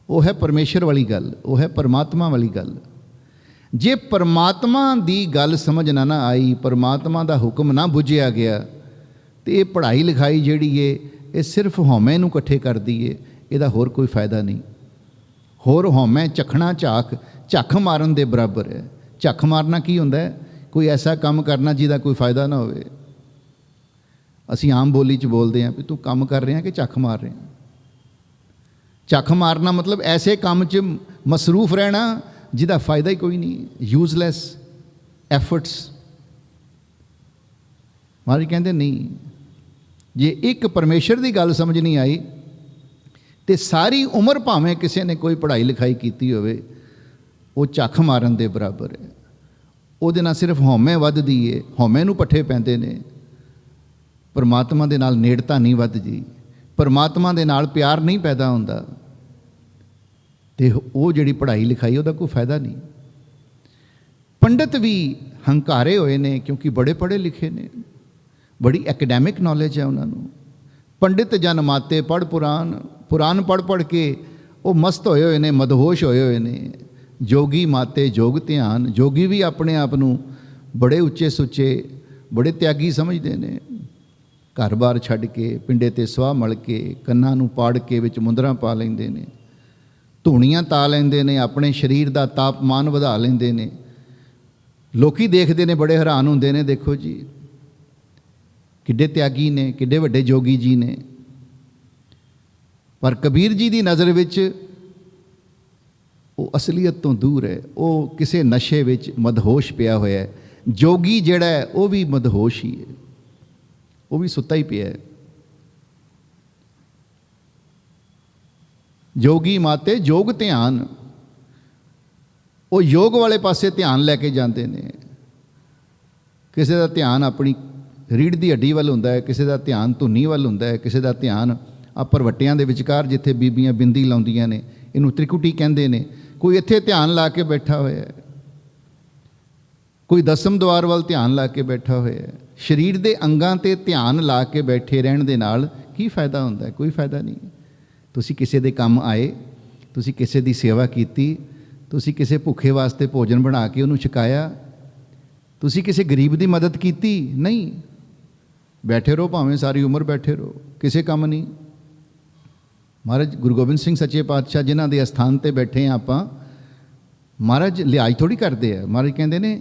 ਉਹ ਹੈ ਪਰਮੇਸ਼ਰ ਵਾਲੀ ਗੱਲ, ਉਹ ਹੈ ਪਰਮਾਤਮਾ ਵਾਲੀ ਗੱਲ। ਜੇ ਪਰਮਾਤਮਾ ਦੀ ਗੱਲ ਸਮਝ ਨਾ ਆਈ, ਪਰਮਾਤਮਾ ਦਾ ਹੁਕਮ ਨਾ ਬੁੱਝਿਆ ਗਿਆ, ਤੇ ਇਹ ਪੜ੍ਹਾਈ ਲਿਖਾਈ ਜਿਹੜੀ ਏ ਇਹ ਸਿਰਫ ਹਉਮੈ ਨੂੰ ਇਕੱਠੇ ਕਰਦੀ ਏ, ਇਹਦਾ ਹੋਰ ਕੋਈ ਫਾਇਦਾ ਨਹੀਂ। ਹੋਰ ਹਉਮੈ ਚਖਣਾ ਝਾਕ, ਝੱਖ ਮਾਰਨ ਦੇ ਬਰਾਬਰ ਹੈ। ਝੱਖ ਮਾਰਨਾ ਕੀ ਹੁੰਦਾ ਹੈ? ਕੋਈ ਐਸਾ ਕੰਮ ਕਰਨਾ ਜਿਹਦਾ ਕੋਈ ਫਾਇਦਾ ਨਾ ਹੋਵੇ। ਅਸੀਂ ਆਮ ਬੋਲੀ 'ਚ ਬੋਲਦੇ ਹਾਂ ਵੀ ਤੂੰ ਕੰਮ ਕਰ ਰਿਹਾ ਕਿ ਝੱਖ ਮਾਰ ਰਿਹਾ। ਝੱਖ ਮਾਰਨਾ ਮਤਲਬ ਐਸੇ ਕੰਮ 'ਚ ਮਸਰੂਫ ਰਹਿਣਾ ਜਿਹਦਾ ਫਾਇਦਾ ਹੀ ਕੋਈ ਨਹੀਂ, ਯੂਜ਼ਲੈਸ ਐਫਰਟਸ। ਮਹਾਰਾਜ ਕਹਿੰਦੇ ਨਹੀਂ, ਜੇ ਇੱਕ ਪਰਮੇਸ਼ਰ ਦੀ ਗੱਲ ਸਮਝ ਨਹੀਂ ਆਈ ਤੇ ਸਾਰੀ ਉਮਰ ਭਾਵੇਂ ਕਿਸੇ ਨੇ ਕੋਈ ਪੜ੍ਹਾਈ ਲਿਖਾਈ ਕੀਤੀ ਹੋਵੇ, ਉਹ ਝੱਖ ਮਾਰਨ ਦੇ ਬਰਾਬਰ ਹੈ। ਉਹਦੇ ਨਾਲ ਸਿਰਫ ਹਉਮੈ ਵੱਧਦੀ ਏ, ਹਉਮੈ ਨੂੰ ਪੱਠੇ ਪੈਂਦੇ ਨੇ। ਪਰਮਾਤਮਾ ਦੇ ਨਾਲ ਨੇੜਤਾ ਨਹੀਂ ਵੱਧਦੀ, ਪਰਮਾਤਮਾ ਦੇ ਨਾਲ ਪਿਆਰ ਨਹੀਂ ਪੈਦਾ ਹੁੰਦਾ, ਤੇ ਉਹ ਜਿਹੜੀ ਪੜ੍ਹਾਈ ਲਿਖਾਈ ਉਹਦਾ ਕੋਈ ਫਾਇਦਾ ਨਹੀਂ। ਪੰਡਿਤ ਵੀ ਹੰਕਾਰੇ ਹੋਏ ਨੇ ਕਿਉਂਕਿ ਬੜੇ ਪੜ੍ਹੇ ਲਿਖੇ ਨੇ, ਬੜੀ ਐਕੈਡੈਮਿਕ ਨੌਲੇਜ ਹੈ ਉਹਨਾਂ ਨੂੰ। ਪੰਡਿਤ ਜਨ ਮਾਤੇ ਪੜ੍ਹ ਪੁਰਾਨ, ਪੁਰਾਨ ਪੜ੍ਹ ਪੜ੍ਹ ਕੇ ਉਹ ਮਸਤ ਹੋਏ ਹੋਏ ਨੇ, ਮਦਹੋਸ਼ ਹੋਏ ਹੋਏ ਨੇ। ਜੋਗੀ ਮਾਤੇ ਜੋਗ ਧਿਆਨ, ਜੋਗੀ ਵੀ ਆਪਣੇ ਆਪ ਨੂੰ ਬੜੇ ਉੱਚੇ ਸੁੱਚੇ, ਬੜੇ ਤਿਆਗੀ ਸਮਝਦੇ ਨੇ। ਘਰ-ਬਾਰ ਛੱਡ ਕੇ, ਪਿੰਡੇ 'ਤੇ ਸਵਾਹ ਮਲ ਕੇ, ਕੰਨਾਂ ਨੂੰ ਪਾੜ ਕੇ ਵਿੱਚ ਮੁੰਦਰਾਂ ਪਾ ਲੈਂਦੇ ਨੇ, ਧੂਣੀਆਂ ਤਾ ਲੈਂਦੇ ਨੇ, ਆਪਣੇ ਸਰੀਰ ਦਾ ਤਾਪਮਾਨ ਵਧਾ ਲੈਂਦੇ ਨੇ। ਲੋਕੀ ਦੇਖਦੇ ਨੇ, ਬੜੇ ਹੈਰਾਨ ਹੁੰਦੇ ਨੇ, ਦੇਖੋ ਜੀ ਕਿੱਡੇ ਤਿਆਗੀ ਨੇ, ਕਿੱਡੇ ਵੱਡੇ ਜੋਗੀ ਜੀ ਨੇ। ਪਰ ਕਬੀਰ ਜੀ ਦੀ ਨਜ਼ਰ ਵਿੱਚ ਉਹ ਅਸਲੀਅਤ ਤੋਂ ਦੂਰ ਹੈ, ਉਹ ਕਿਸੇ ਨਸ਼ੇ ਵਿੱਚ ਮਦਹੋਸ਼ ਪਿਆ ਹੋਇਆ ਹੈ। ਜੋਗੀ ਜਿਹੜਾ ਹੈ ਉਹ ਵੀ ਮਦਹੋਸ਼ ਹੀ ਹੈ, ਉਹ ਵੀ ਸੁੱਤਾ ਹੀ ਪਿਆ ਹੈ। ਜੋਗੀ ਮਾਤੇ ਜੋਗ ਧਿਆਨ, ਉਹ ਯੋਗ ਵਾਲੇ ਪਾਸੇ ਧਿਆਨ ਲੈ ਕੇ ਜਾਂਦੇ ਨੇ। ਕਿਸੇ ਦਾ ਧਿਆਨ ਆਪਣੀ ਰੀੜ੍ਹ ਦੀ ਹੱਡੀ ਵੱਲ ਹੁੰਦਾ ਹੈ, ਕਿਸੇ ਦਾ ਧਿਆਨ ਧੁੰਨੀ ਵੱਲ ਹੁੰਦਾ ਹੈ, ਕਿਸੇ ਦਾ ਧਿਆਨ ਆ ਭਰਵੱਟਿਆਂ ਦੇ ਵਿਚਕਾਰ ਜਿੱਥੇ ਬੀਬੀਆਂ ਬਿੰਦੀ ਲਾਉਂਦੀਆਂ ਨੇ, ਇਹਨੂੰ ਤ੍ਰਿਕੁਟੀ ਕਹਿੰਦੇ ਨੇ। ਕੋਈ ਇੱਥੇ ਧਿਆਨ ਲਾ ਕੇ ਬੈਠਾ ਹੋਇਆ ਹੈ, ਕੋਈ ਦਸਮ ਦੁਆਰ ਵੱਲ ਧਿਆਨ ਲਾ ਕੇ ਬੈਠਾ ਹੋਇਆ ਹੈ। ਸਰੀਰ ਦੇ ਅੰਗਾਂ 'ਤੇ ਧਿਆਨ ਲਾ ਕੇ ਬੈਠੇ ਰਹਿਣ ਦੇ ਨਾਲ ਕੀ ਫਾਇਦਾ ਹੁੰਦਾ ਹੈ? ਕੋਈ ਫਾਇਦਾ ਨਹੀਂ। ਤੁਸੀਂ ਕਿਸੇ ਦੇ ਕੰਮ ਆਏ, ਤੁਸੀਂ ਕਿਸੇ ਦੀ ਸੇਵਾ ਕੀਤੀ, ਤੁਸੀਂ ਕਿਸੇ ਭੁੱਖੇ ਵਾਸਤੇ ਭੋਜਨ ਬਣਾ ਕੇ ਉਹਨੂੰ ਛਕਾਇਆ, ਤੁਸੀਂ ਕਿਸੇ ਗਰੀਬ ਦੀ ਮਦਦ ਕੀਤੀ? ਨਹੀਂ। ਬੈਠੇ ਰਹੋ, ਭਾਵੇਂ ਸਾਰੀ ਉਮਰ ਬੈਠੇ ਰਹੋ, ਕਿਸੇ ਕੰਮ ਨਹੀਂ। ਮਹਾਰਾਜ ਗੁਰੂ ਗੋਬਿੰਦ ਸਿੰਘ ਸੱਚੇ ਪਾਤਸ਼ਾਹ ਜਿਨ੍ਹਾਂ ਦੇ ਅਸਥਾਨ 'ਤੇ ਬੈਠੇ ਹਾਂ ਆਪਾਂ, ਮਹਾਰਾਜ ਲਿਹਾਜ਼ ਥੋੜ੍ਹੀ ਕਰਦੇ ਆ। ਮਹਾਰਾਜ ਕਹਿੰਦੇ ਨੇ,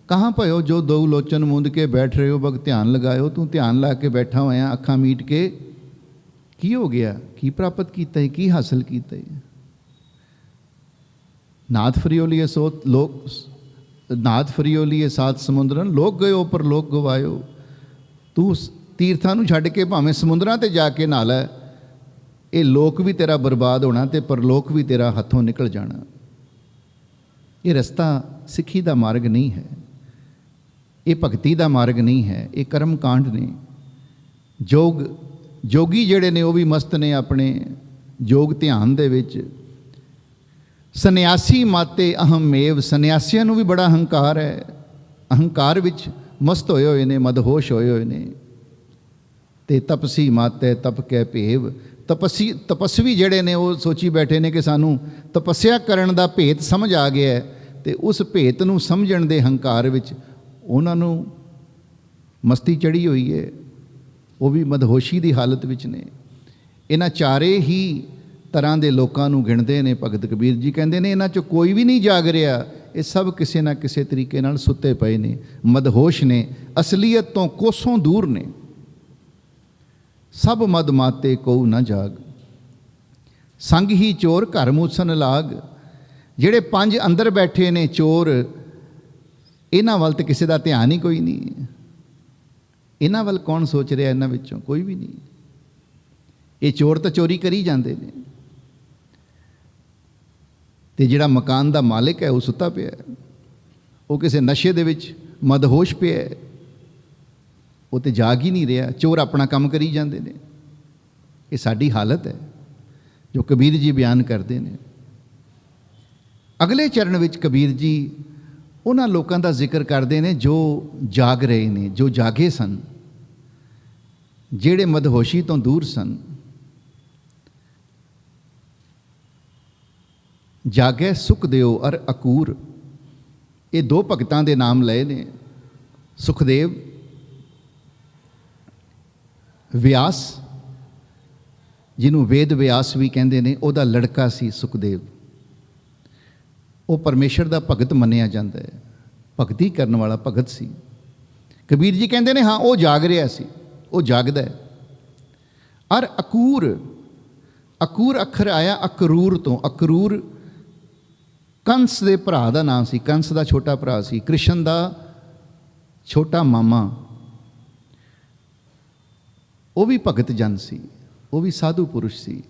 ਕਹਾਂ ਭਇਓ ਜੋ ਦੋ ਲੋਚਨ ਮੁੰਦ ਕੇ ਬੈਠ ਰਹੇ ਹੋ, ਬਗ ਧਿਆਨ ਲਗਾਇਓ। ਤੂੰ ਧਿਆਨ ਲਾ ਕੇ ਬੈਠਾ ਹੋਇਆ, ਅੱਖਾਂ ਮੀਟ ਕੇ, ਕੀ ਹੋ ਗਿਆ? ਕੀ ਪ੍ਰਾਪਤ ਕੀਤਾ ਹੈ? ਕੀ ਹਾਸਲ ਕੀਤਾ ਹੈ? ਨਾਥ ਫਰਿਓਲੀਏ ਸੋਤ ਲੋਕ, ਨਾਥ ਫਰਿਓਲੀਏ ਸਾਤ ਸਮੁੰਦਰਨ, ਲੋਕ ਗਇਓ ਪਰ ਲੋਕ ਗਵਾਇਓ। ਤੂੰ ਤੀਰਥਾਂ ਨੂੰ ਛੱਡ ਕੇ ਭਾਵੇਂ ਸਮੁੰਦਰਾਂ 'ਤੇ ਜਾ ਕੇ ਨਹਾ ਲੈ, ਇਹ ਲੋਕ ਵੀ ਤੇਰਾ ਬਰਬਾਦ ਹੋਣਾ ਤੇ ਪਰਲੋਕ ਵੀ ਤੇਰਾ ਹੱਥੋਂ ਨਿਕਲ ਜਾਣਾ। ਇਹ ਰਸਤਾ ਸਿੱਖੀ ਦਾ ਮਾਰਗ ਨਹੀਂ ਹੈ, ਇਹ ਭਗਤੀ ਦਾ ਮਾਰਗ ਨਹੀਂ ਹੈ, ਇਹ ਕਰਮ ਕਾਂਡ ਨੇ। ਜੋਗੀ ਜਿਹੜੇ ਨੇ ਉਹ ਵੀ ਮਸਤ ਨੇ ਆਪਣੇ ਯੋਗ ਧਿਆਨ ਦੇ ਵਿੱਚ। ਸੰਨਿਆਸੀ ਮਾਤੇ ਅਹਮੇਵ, ਸੰਨਿਆਸੀਆਂ ਨੂੰ ਵੀ ਬੜਾ ਹੰਕਾਰ ਹੈ, ਅਹੰਕਾਰ ਵਿੱਚ ਮਸਤ ਹੋਏ ਹੋਏ ਨੇ, ਮਦਹੋਸ਼ ਹੋਏ ਹੋਏ ਨੇ। ਤੇ ਤਪਸੀ ਮਾਤੇ ਤਪ ਕੈ ਭੇਵ, ਤਪਸਵੀ ਜਿਹੜੇ ਨੇ ਉਹ ਸੋਚੀ ਬੈਠੇ ਨੇ ਕਿ ਸਾਨੂੰ ਤਪੱਸਿਆ ਕਰਨ ਦਾ ਭੇਤ ਸਮਝ ਆ ਗਿਆ ਹੈ, ਤੇ ਉਸ ਭੇਤ ਨੂੰ ਸਮਝਣ ਦੇ ਹੰਕਾਰ ਵਿੱਚ ਉਹਨਾਂ ਨੂੰ ਮਸਤੀ ਚੜ੍ਹੀ ਹੋਈ ਹੈ, ਉਹ ਵੀ ਮਦਹੋਸ਼ੀ ਦੀ ਹਾਲਤ ਵਿੱਚ ਨੇ। ਇਹਨਾਂ ਚਾਰੇ ਹੀ ਤਰ੍ਹਾਂ ਦੇ ਲੋਕਾਂ ਨੂੰ ਗਿਣਦੇ ਨੇ ਭਗਤ ਕਬੀਰ ਜੀ। ਕਹਿੰਦੇ ਨੇ ਇਹਨਾਂ 'ਚੋਂ ਕੋਈ ਵੀ ਨਹੀਂ ਜਾਗ ਰਿਹਾ, ਇਹ ਸਭ ਕਿਸੇ ਨਾ ਕਿਸੇ ਤਰੀਕੇ ਨਾਲ ਸੁੱਤੇ ਪਏ ਨੇ, ਮਦਹੋਸ਼ ਨੇ, ਅਸਲੀਅਤ ਤੋਂ ਕੋਸੋਂ ਦੂਰ ਨੇ। ਸਭ ਮਦ ਮਾਤੇ ਕਉ ਨਾ ਜਾਗ, ਸੰਗ ਹੀ ਚੋਰ ਘਰ ਮੂਸਨ ਲਾਗ। ਜਿਹੜੇ ਪੰਜ ਅੰਦਰ ਬੈਠੇ ਨੇ ਚੋਰ, ਇਹਨਾਂ ਵੱਲ ਤਾਂ ਕਿਸੇ ਦਾ ਧਿਆਨ ਹੀ ਕੋਈ ਨਹੀਂ। ਇਹਨਾਂ ਵੱਲ ਕੌਣ ਸੋਚ ਰਿਹਾ? ਇਹਨਾਂ ਵਿੱਚੋਂ ਕੋਈ ਵੀ ਨਹੀਂ। ਇਹ ਚੋਰ ਤਾਂ ਚੋਰੀ ਕਰੀ ਜਾਂਦੇ ਨੇ, ਤੇ ਜਿਹੜਾ ਮਕਾਨ ਦਾ ਮਾਲਿਕ ਹੈ ਉਹ ਸੁੱਤਾ ਪਿਆ, ਉਹ ਕਿਸੇ ਨਸ਼ੇ ਦੇ ਵਿੱਚ ਮਦਹੋਸ਼ ਪਿਆ, ਉਹ ਤੇ ਜਾਗ ਹੀ ਨਹੀਂ ਰਿਹਾ। ਚੋਰ ਆਪਣਾ ਕੰਮ ਕਰੀ ਜਾਂਦੇ ਨੇ। ਇਹ ਸਾਡੀ ਹਾਲਤ ਹੈ ਜੋ ਕਬੀਰ ਜੀ ਬਿਆਨ ਕਰਦੇ ਨੇ। ਅਗਲੇ ਚਰਨ ਵਿੱਚ ਕਬੀਰ ਜੀ ਉਹਨਾਂ ਲੋਕਾਂ ਦਾ ਜ਼ਿਕਰ ਕਰਦੇ ਨੇ ਜੋ ਜਾਗ ਰਹੇ ਨੇ, ਜੋ ਜਾਗੇ ਸਨ, ਜਿਹੜੇ ਮਦਹੋਸ਼ੀ ਤੋਂ ਦੂਰ ਸਨ। ਜਾਗੈ ਸੁਖਦੇਵ ਅਰ ਅਕੂਰ, ਇਹ ਦੋ ਭਗਤਾਂ ਦੇ ਨਾਮ ਲਏ ਨੇ। ਸੁਖਦੇਵ, ਵਿਆਸ, ਜਿਹਨੂੰ ਵੇਦ ਵਿਆਸ ਵੀ ਕਹਿੰਦੇ ਨੇ, ਉਹਦਾ ਲੜਕਾ ਸੀ ਸੁਖਦੇਵ। ਉਹ ਪਰਮੇਸ਼ਰ ਦਾ ਭਗਤ ਮੰਨਿਆ ਜਾਂਦਾ ਹੈ, ਭਗਤੀ ਕਰਨ ਵਾਲਾ ਭਗਤ ਸੀ। ਕਬੀਰ ਜੀ ਕਹਿੰਦੇ ਨੇ ਹਾਂ ਉਹ ਜਾਗ ਰਿਹਾ ਸੀ, ਉਹ ਜਾਗਦਾ ਹੈ। ਅਰ ਅਕੂਰ, ਅਕੂਰ ਅੱਖਰ ਆਇਆ ਅਕਰੂਰ ਤੋਂ। ਅਕਰੂਰ ਕੰਸ ਦੇ ਭਰਾ ਦਾ ਨਾਮ ਸੀ, ਕੰਸ ਦਾ ਛੋਟਾ ਭਰਾ ਸੀ, ਕ੍ਰਿਸ਼ਨ ਦਾ ਛੋਟਾ ਮਾਮਾ। ਉਹ ਵੀ ਭਗਤ ਜਨ ਸੀ, ਉਹ ਵੀ ਸਾਧੂ ਪੁਰਸ਼ ਸੀ,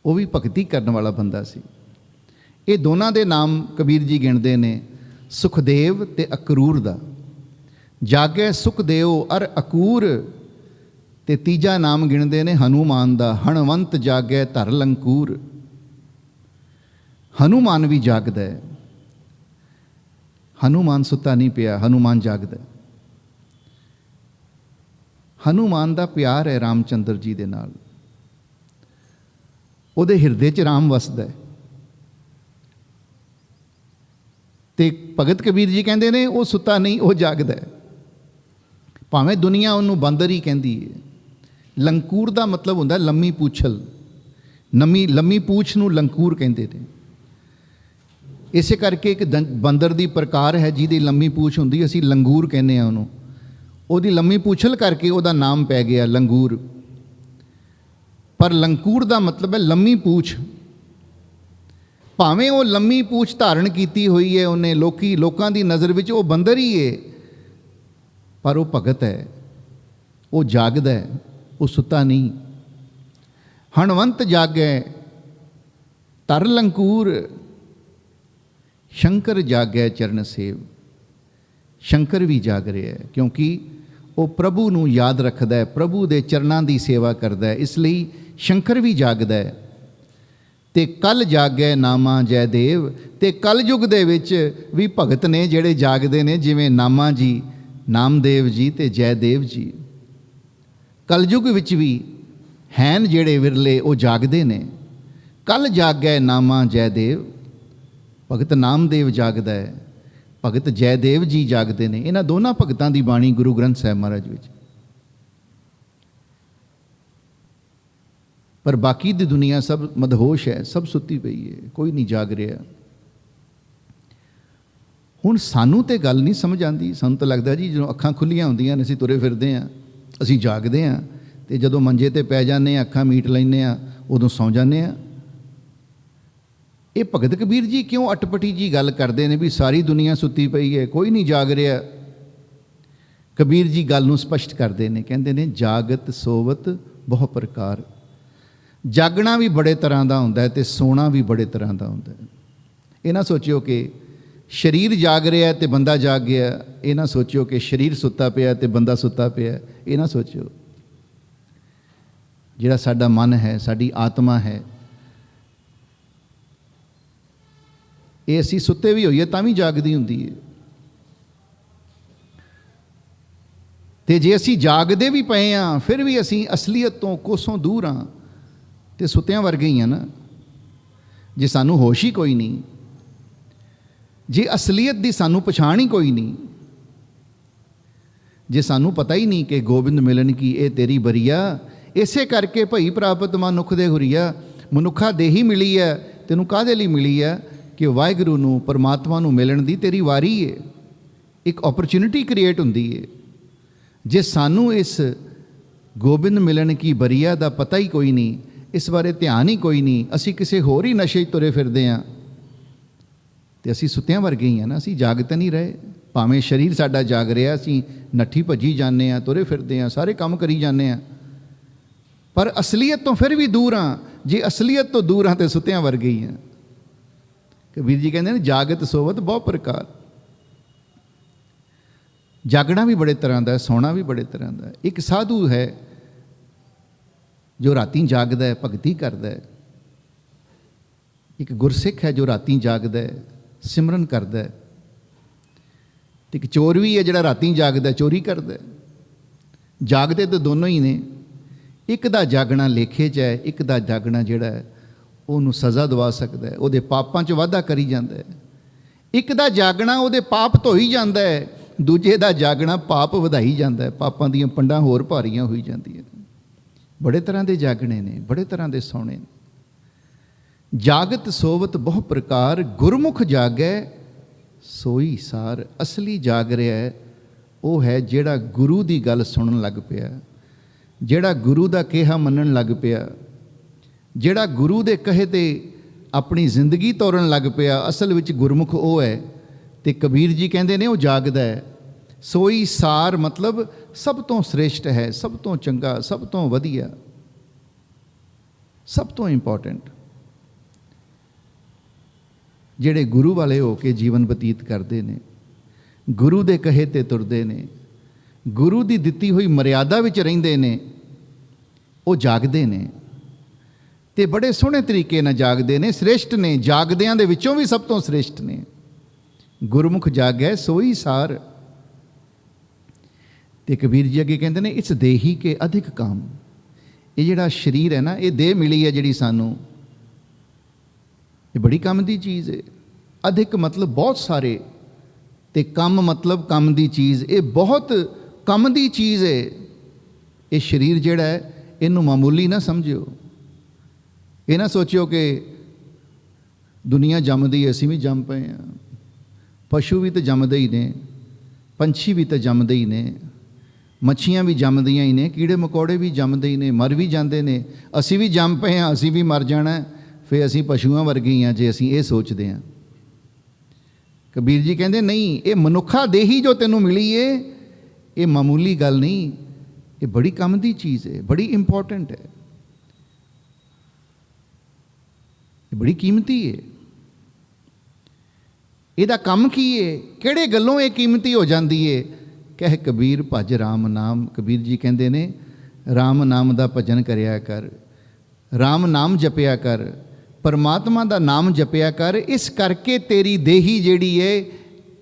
ਉਹ ਵੀ ਭਗਤੀ ਕਰਨ ਵਾਲਾ ਬੰਦਾ ਸੀ। ਇਹ ਦੋਨਾਂ ਦੇ ਨਾਮ ਕਬੀਰ ਜੀ ਗਿਣਦੇ ਨੇ, ਸੁਖਦੇਵ ਤੇ ਅਕਰੂਰ ਦਾ। ਜਾਗੈ ਸੁਖਦੇਵ ਅਰ ਅਕੂਰ, ਤੇ ਤੀਜਾ ਨਾਮ ਗਿਣਦੇ ਨੇ ਹਨੂਮਾਨ ਦਾ, ਹਣਵੰਤ ਜਾਗੈ ਧਰ ਲੰਕੂਰ। ਹਨੂਮਾਨ ਵੀ ਜਾਗਦਾ ਹੈ, ਹਨੂਮਾਨ ਸੁੱਤਾ ਨਹੀਂ ਪਿਆ, ਹਨੂਮਾਨ ਜਾਗਦਾ। ਹਨੂਮਾਨ ਦਾ ਪਿਆਰ ਹੈ ਰਾਮਚੰਦਰ ਜੀ ਦੇ ਨਾਲ, ਉਹਦੇ ਹਿਰਦੇ 'ਚ ਰਾਮ ਵਸਦਾ ਹੈ। ਤੇ ਭਗਤ ਕਬੀਰ ਜੀ ਕਹਿੰਦੇ ਨੇ ਉਹ ਸੁੱਤਾ ਨਹੀਂ, ਉਹ ਜਾਗਦਾ ਹੈ। ਭਾਵੇਂ ਦੁਨੀਆ ਉਹਨੂੰ ਬਾਂਦਰ ਹੀ ਕਹਿੰਦੀ ਹੈ। ਲੰਕੂਰ ਦਾ ਮਤਲਬ ਹੁੰਦਾ ਲੰਮੀ ਪੂਛਲ, ਲੰਮੀ ਪੂਛ ਨੂੰ ਲੰਕੂਰ ਕਹਿੰਦੇ ਨੇ। ਇਸੇ ਕਰਕੇ ਇੱਕ ਬਾਂਦਰ ਦੀ ਪ੍ਰਕਾਰ ਹੈ ਜਿਹਦੀ ਲੰਮੀ ਪੂਛ ਹੁੰਦੀ, ਅਸੀਂ ਲੰਗੂਰ ਕਹਿੰਦੇ ਹਾਂ ਉਹਨੂੰ। ਉਹਦੀ ਲੰਮੀ ਪੂਛਲ ਕਰਕੇ ਉਹਦਾ ਨਾਮ ਪੈ ਗਿਆ ਲੰਗੂਰ। ਪਰ ਲੰਕੂਰ ਦਾ ਮਤਲਬ ਹੈ ਲੰਮੀ ਪੂਛ। ਭਾਵੇਂ ਉਹ ਲੰਮੀ ਪੂਛ ਧਾਰਨ ਕੀਤੀ ਹੋਈ ਹੈ ਉਹਨੇ, ਲੋਕਾਂ ਦੀ ਨਜ਼ਰ ਵਿੱਚ ਉਹ ਬੰਦਰ ਹੀ ਹੈ, ਪਰ ਉਹ ਭਗਤ ਹੈ, ਉਹ ਜਾਗਦਾ ਹੈ, ਉਹ ਸੁੱਤਾ ਨਹੀਂ। ਹਣਵੰਤ ਜਾਗੈ ਧਰ ਲੰਕੂਰ, ਸ਼ੰਕਰ ਜਾਗੈ ਚਰਨ ਸੇਵ। ਸ਼ੰਕਰ ਵੀ ਜਾਗ ਰਿਹਾ ਹੈ ਕਿਉਂਕਿ ਉਹ ਪ੍ਰਭੂ ਨੂੰ ਯਾਦ ਰੱਖਦਾ ਹੈ, ਪ੍ਰਭੂ ਦੇ ਚਰਨਾਂ ਦੀ ਸੇਵਾ ਕਰਦਾ ਹੈ, ਇਸ ਲਈ ਸ਼ੰਕਰ ਵੀ ਜਾਗਦਾ ਹੈ। ਤੇ ਕਲ ਜਾਗੈ ਨਾਮਾ ਜੈ ਦੇਵ। ਤੇ ਕਲਯੁਗ ਦੇ ਵਿੱਚ ਵੀ ਭਗਤ ਨੇ ਜਿਹੜੇ ਜਾਗਦੇ ਨੇ, ਜਿਵੇਂ ਨਾਮਾ ਜੀ, ਨਾਮਦੇਵ ਜੀ ਤੇ ਜੈਦੇਵ ਜੀ। ਕਲਯੁਗ ਵਿੱਚ ਵੀ ਹੈਨ ਜਿਹੜੇ ਵਿਰਲੇ ਉਹ ਜਾਗਦੇ ਨੇ। ਕਲ ਜਾਗੈ ਨਾਮਾ ਜੈਦੇਵ, ਭਗਤ ਨਾਮਦੇਵ ਜਾਗਦਾ ਹੈ, ਭਗਤ ਜੈਦੇਵ ਜੀ ਜਾਗਦੇ ਨੇ। ਇਹਨਾਂ ਦੋਨਾਂ ਭਗਤਾਂ ਦੀ ਬਾਣੀ ਗੁਰੂ ਗ੍ਰੰਥ ਸਾਹਿਬ ਮਹਾਰਾਜ ਵਿੱਚ। ਪਰ ਬਾਕੀ ਦੀ ਦੁਨੀਆ ਸਭ ਮਦਹੋਸ਼ ਹੈ, ਸਭ ਸੁੱਤੀ ਪਈ ਹੈ, ਕੋਈ ਨਹੀਂ ਜਾਗ ਰਿਹਾ। ਹੁਣ ਸਾਨੂੰ ਤੇ ਗੱਲ ਨਹੀਂ ਸਮਝ ਆਉਂਦੀ। ਸਾਨੂੰ ਤਾਂ ਲੱਗਦਾ ਜੀ ਜਦੋਂ ਅੱਖਾਂ ਖੁੱਲੀਆਂ ਹੁੰਦੀਆਂ ਨੇ ਅਸੀਂ ਤੁਰੇ ਫਿਰਦੇ ਹਾਂ, ਅਸੀਂ ਜਾਗਦੇ ਹਾਂ, ਤੇ ਜਦੋਂ ਮੰਜੇ ਤੇ ਪੈ ਜਾਂਦੇ ਹਾਂ, ਅੱਖਾਂ ਮੀਟ ਲੈਂਦੇ ਹਾਂ, ਉਦੋਂ ਸੌਂ ਜਾਂਦੇ ਹਾਂ। ਇਹ ਭਗਤ ਕਬੀਰ ਜੀ ਕਿਉਂ ਅਟਪਟੀ ਜੀ ਗੱਲ ਕਰਦੇ ਨੇ ਵੀ ਸਾਰੀ ਦੁਨੀਆ ਸੁੱਤੀ ਪਈ ਹੈ, ਕੋਈ ਨਹੀਂ ਜਾਗ ਰਿਹਾ। ਕਬੀਰ ਜੀ ਗੱਲ ਨੂੰ ਸਪਸ਼ਟ ਕਰਦੇ ਨੇ, ਕਹਿੰਦੇ ਨੇ ਜਾਗਤ ਸੋਵਤ ਬਹੁ ਪ੍ਰਕਾਰ। ਜਾਗਣਾ ਵੀ ਬੜੇ ਤਰ੍ਹਾਂ ਦਾ ਹੁੰਦਾ ਹੈ ਤੇ ਸੋਣਾ ਵੀ ਬੜੇ ਤਰ੍ਹਾਂ ਦਾ ਹੁੰਦਾ ਹੈ। ਇਹ ਨਾ ਸੋਚਿਓ ਕਿ ਸਰੀਰ ਜਾਗ ਰਿਹਾ ਤੇ ਬੰਦਾ ਜਾਗ ਗਿਆ। ਇਹ ਨਾ ਸੋਚਿਓ ਕਿ ਸਰੀਰ ਸੁੱਤਾ ਪਿਆ ਤੇ ਬੰਦਾ ਸੁੱਤਾ ਪਿਆ। ਇਹ ਨਾ ਸੋਚਿਓ। ਜਿਹੜਾ ਸਾਡਾ ਮਨ ਹੈ, ਸਾਡੀ ਆਤਮਾ ਹੈ, ਇਹ ਅਸੀਂ ਸੁੱਤੇ ਵੀ ਹੋਈਏ ਤਾਂ ਵੀ ਜਾਗਦੀ ਹੁੰਦੀ ਹੈ। ਤੇ ਜੇ ਅਸੀਂ ਜਾਗਦੇ ਵੀ ਪਏ ਹਾਂ ਫਿਰ ਵੀ ਅਸੀਂ ਅਸਲੀਅਤ ਤੋਂ ਕੋਸੋਂ ਦੂਰ ਹਾਂ ਤੇ ਸੁੱਤਿਆਂ ਵਰਗੇ ਹੀ ਆ ਨਾ। ਜੇ ਸਾਨੂੰ ਹੋਸ਼ ਹੀ ਕੋਈ ਨਹੀਂ, ਜੇ ਅਸਲੀਅਤ ਦੀ ਸਾਨੂੰ ਪਛਾਣ ਹੀ ਕੋਈ ਨਹੀਂ, ਜੇ ਸਾਨੂੰ ਪਤਾ ਹੀ ਨਹੀਂ ਕਿ ਗੋਬਿੰਦ ਮਿਲਨ ਕੀ ਇਹ ਤੇਰੀ ਬਰੀਆ, ਇਸੇ ਕਰਕੇ ਭਈ ਪ੍ਰਾਪਤ ਮਨੁੱਖ ਦੇ ਹੁਰੀਆ। ਮਨੁੱਖਾ ਦੇਹੀ ਮਿਲੀ ਹੈ, ਤੈਨੂੰ ਕਾਹਦੇ ਲਈ ਮਿਲੀ ਹੈ? ਕਿ ਵਾਹਿਗੁਰੂ ਨੂੰ, ਪਰਮਾਤਮਾ ਨੂੰ ਮਿਲਣ ਦੀ ਤੇਰੀ ਵਾਰੀ ਹੈ। ਇੱਕ ਓਪਰਚੁਨਿਟੀ ਕ੍ਰੀਏਟ ਹੁੰਦੀ ਹੈ। ਜੇ ਸਾਨੂੰ ਇਸ ਗੋਬਿੰਦ ਮਿਲਣ ਕੀ ਬਰੀਆ ਦਾ ਪਤਾ ਹੀ ਕੋਈ ਨਹੀਂ, ਇਸ ਬਾਰੇ ਧਿਆਨ ਹੀ ਕੋਈ ਨਹੀਂ, ਅਸੀਂ ਕਿਸੇ ਹੋਰ ਹੀ ਨਸ਼ੇ 'ਚ ਤੁਰੇ ਫਿਰਦੇ ਹਾਂ, ਤੇ ਅਸੀਂ ਸੁੱਤਿਆਂ ਵਰਗੇ ਹੀ ਹਾਂ ਨਾ। ਅਸੀਂ ਜਾਗ ਤਾਂ ਨਹੀਂ ਰਹੇ। ਭਾਵੇਂ ਸਰੀਰ ਸਾਡਾ ਜਾਗ ਰਿਹਾ, ਅਸੀਂ ਨੱਠੀ ਭੱਜੀ ਜਾਂਦੇ ਹਾਂ, ਤੁਰੇ ਫਿਰਦੇ ਹਾਂ, ਸਾਰੇ ਕੰਮ ਕਰੀ ਜਾਂਦੇ ਹਾਂ, ਪਰ ਅਸਲੀਅਤ ਤੋਂ ਫਿਰ ਵੀ ਦੂਰ ਹਾਂ। ਜੇ ਅਸਲੀਅਤ ਤੋਂ ਦੂਰ ਹਾਂ ਤੇ ਸੁੱਤਿਆਂ ਵਰਗੇ ਹੀ ਹਾਂ। ਕਬੀਰ ਜੀ ਕਹਿੰਦੇ ਨੇ ਜਾਗਤ ਸੋਵਤ ਬਹੁ ਪ੍ਰਕਾਰ। ਜਾਗਣਾ ਵੀ ਬੜੇ ਤਰ੍ਹਾਂ ਦਾ, ਸੌਣਾ ਵੀ ਬੜੇ ਤਰ੍ਹਾਂ ਦਾ। ਇੱਕ ਸਾਧੂ ਹੈ ਜੋ ਰਾਤੀਂ ਜਾਗਦਾ ਹੈ, ਭਗਤੀ ਕਰਦਾ ਹੈ। ਇੱਕ ਗੁਰਸਿੱਖ ਹੈ ਜੋ ਰਾਤੀਂ ਜਾਗਦਾ ਹੈ, ਸਿਮਰਨ ਕਰਦਾ ਹੈ। ਤੇ ਇੱਕ ਚੋਰ ਵੀ ਹੈ ਜਿਹੜਾ ਰਾਤੀਂ ਜਾਗਦਾ, ਚੋਰੀ ਕਰਦਾ ਹੈ। ਜਾਗਦੇ ਤਾਂ ਦੋਨੋਂ ਹੀ ਨੇ। ਇੱਕ ਦਾ ਜਾਗਣਾ ਲੇਖੇ 'ਚ ਹੈ, ਇੱਕ ਦਾ ਜਾਗਣਾ ਜਿਹੜਾ ਹੈ ਉਹਨੂੰ ਸਜ਼ਾ ਦਵਾ ਸਕਦਾ ਹੈ, ਉਹਦੇ ਪਾਪਾਂ 'ਚ ਵਾਧਾ ਕਰੀ ਜਾਂਦਾ ਹੈ। ਇੱਕ ਦਾ ਜਾਗਣਾ ਉਹਦੇ ਪਾਪ ਧੋਈ ਜਾਂਦਾ ਹੈ, ਦੂਜੇ ਦਾ ਜਾਗਣਾ ਪਾਪ ਵਧਾਈ ਜਾਂਦਾ ਹੈ, ਪਾਪਾਂ ਦੀਆਂ ਪੰਡਾਂ ਹੋਰ ਭਾਰੀਆਂ ਹੋਈ ਜਾਂਦੀਆਂ ਨੇ। ਬੜੇ ਤਰ੍ਹਾਂ ਦੇ ਜਾਗਣੇ ਨੇ, ਬੜੇ ਤਰ੍ਹਾਂ ਦੇ ਸੌਣੇ ਨੇ। ਜਾਗਤ ਸੋਵਤ ਬਹੁ ਪ੍ਰਕਾਰ, ਗੁਰਮੁਖ ਜਾਗੈ ਸੋਈ ਸਾਰ। ਅਸਲੀ ਜਾਗ ਰਿਹਾ ਹੈ ਉਹ ਹੈ ਜਿਹੜਾ ਗੁਰੂ ਦੀ ਗੱਲ ਸੁਣਨ ਲੱਗ ਪਿਆ, ਜਿਹੜਾ ਗੁਰੂ ਦਾ ਕਿਹਾ ਮੰਨਣ ਲੱਗ ਪਿਆ, ਜਿਹੜਾ ਗੁਰੂ ਦੇ ਕਹੇ 'ਤੇ ਆਪਣੀ ਜ਼ਿੰਦਗੀ ਤੋਰਨ ਲੱਗ ਪਿਆ। ਅਸਲ ਵਿੱਚ ਗੁਰਮੁਖ ਉਹ ਹੈ। ਤੇ ਕਬੀਰ ਜੀ ਕਹਿੰਦੇ ਨੇ ਉਹ ਜਾਗਦਾ ਹੈ। ਸੋਈ ਸਾਰ ਮਤਲਬ ਸਭ ਤੋਂ ਸ੍ਰੇਸ਼ਟ ਹੈ, ਸਭ ਤੋਂ ਚੰਗਾ, ਸਭ ਤੋਂ ਵਧੀਆ, ਸਭ ਤੋਂ ਇੰਪੋਰਟੈਂਟ। ਜਿਹੜੇ ਗੁਰੂ ਵਾਲੇ ਹੋ ਕੇ ਜੀਵਨ ਬਤੀਤ ਕਰਦੇ ਨੇ, ਗੁਰੂ ਦੇ ਕਹੇ 'ਤੇ ਤੁਰਦੇ ਨੇ, ਗੁਰੂ ਦੀ ਦਿੱਤੀ ਹੋਈ ਮਰਿਆਦਾ ਵਿੱਚ ਰਹਿੰਦੇ ਨੇ, ਉਹ ਜਾਗਦੇ ਨੇ ਤੇ ਬੜੇ ਸੋਹਣੇ ਤਰੀਕੇ ਨਾਲ ਜਾਗਦੇ ਨੇ, ਸ੍ਰੇਸ਼ਟ ਨੇ। ਜਾਗਦਿਆਂ ਦੇ ਵਿੱਚੋਂ ਵੀ ਸਭ ਤੋਂ ਸ੍ਰੇਸ਼ਟ ਨੇ। ਗੁਰਮੁਖ ਜਾਗੈ ਸੋਈ ਸਾਰ। ਤੇ ਕਬੀਰ ਜੀ ਅੱਗੇ ਕਹਿੰਦੇ ਨੇ ਇਸ ਦੇਹੀ ਕੇ ਅਧਿਕ ਕਾਮ। ਇਹ ਜਿਹੜਾ ਸਰੀਰ ਹੈ ਨਾ, ਇਹ ਦੇਹ ਮਿਲੀ ਹੈ ਜਿਹੜੀ ਸਾਨੂੰ, ਇਹ ਬੜੀ ਕੰਮ ਦੀ ਚੀਜ਼ ਹੈ। ਅਧਿਕ ਮਤਲਬ ਬਹੁਤ ਸਾਰੇ, ਤੇ ਕੰਮ ਮਤਲਬ ਕੰਮ ਦੀ ਚੀਜ਼। ਇਹ ਬਹੁਤ ਕੰਮ ਦੀ ਚੀਜ਼ ਹੈ। ਇਹ ਸਰੀਰ ਜਿਹੜਾ ਹੈ ਇਹਨੂੰ ਮਾਮੂਲੀ ਨਾ ਸਮਝਿਓ। ਇਹ ਨਾ ਸੋਚਿਓ ਕਿ ਦੁਨੀਆ ਜੰਮਦੀ ਹੈ, ਅਸੀਂ ਵੀ ਜੰਮ ਪਏ ਹਾਂ। ਪਸ਼ੂ ਵੀ ਤਾਂ ਜੰਮਦੇ ਹੀ ਨੇ, ਪੰਛੀ ਵੀ ਤਾਂ ਜੰਮਦੇ ਹੀ ਨੇ, ਮੱਛੀਆਂ ਵੀ ਜੰਮਦੀਆਂ ਹੀ ਨੇ, ਕੀੜੇ ਮਕੌੜੇ ਵੀ ਜੰਮਦੇ ਹੀ ਨੇ, ਮਰ ਵੀ ਜਾਂਦੇ ਨੇ। ਅਸੀਂ ਵੀ ਜੰਮ ਪਏ ਹਾਂ, ਅਸੀਂ ਵੀ ਮਰ ਜਾਣਾ। ਫਿਰ ਅਸੀਂ ਪਸ਼ੂਆਂ ਵਰਗੇ ਹੀ ਹਾਂ ਜੇ ਅਸੀਂ ਇਹ ਸੋਚਦੇ ਹਾਂ। ਕਬੀਰ ਜੀ ਕਹਿੰਦੇ ਨਹੀਂ, ਇਹ ਮਨੁੱਖਾ ਦੇਹੀ ਜੋ ਤੈਨੂੰ ਮਿਲੀ ਏ, ਇਹ ਮਾਮੂਲੀ ਗੱਲ ਨਹੀਂ, ਇਹ ਬੜੀ ਕੰਮ ਦੀ ਚੀਜ਼ ਹੈ, ਬੜੀ ਇੰਪੋਰਟੈਂਟ ਹੈ, ਇਹ ਬੜੀ ਕੀਮਤੀ ਹੈ। ਇਹਦਾ ਕੰਮ ਕੀ ਹੈ? ਕਿਹੜੇ ਗੱਲੋਂ ਇਹ ਕੀਮਤੀ ਹੋ ਜਾਂਦੀ ਹੈ? ਕਹਿ ਕਬੀਰ ਭਜ ਰਾਮ ਨਾਮ। ਕਬੀਰ ਜੀ ਕਹਿੰਦੇ ਨੇ ਰਾਮ ਨਾਮ ਦਾ ਭਜਨ ਕਰਿਆ ਕਰ, ਰਾਮ ਨਾਮ ਜਪਿਆ ਕਰ, ਪਰਮਾਤਮਾ ਦਾ ਨਾਮ ਜਪਿਆ ਕਰ। ਇਸ ਕਰਕੇ ਤੇਰੀ ਦੇਹੀ ਜਿਹੜੀ ਹੈ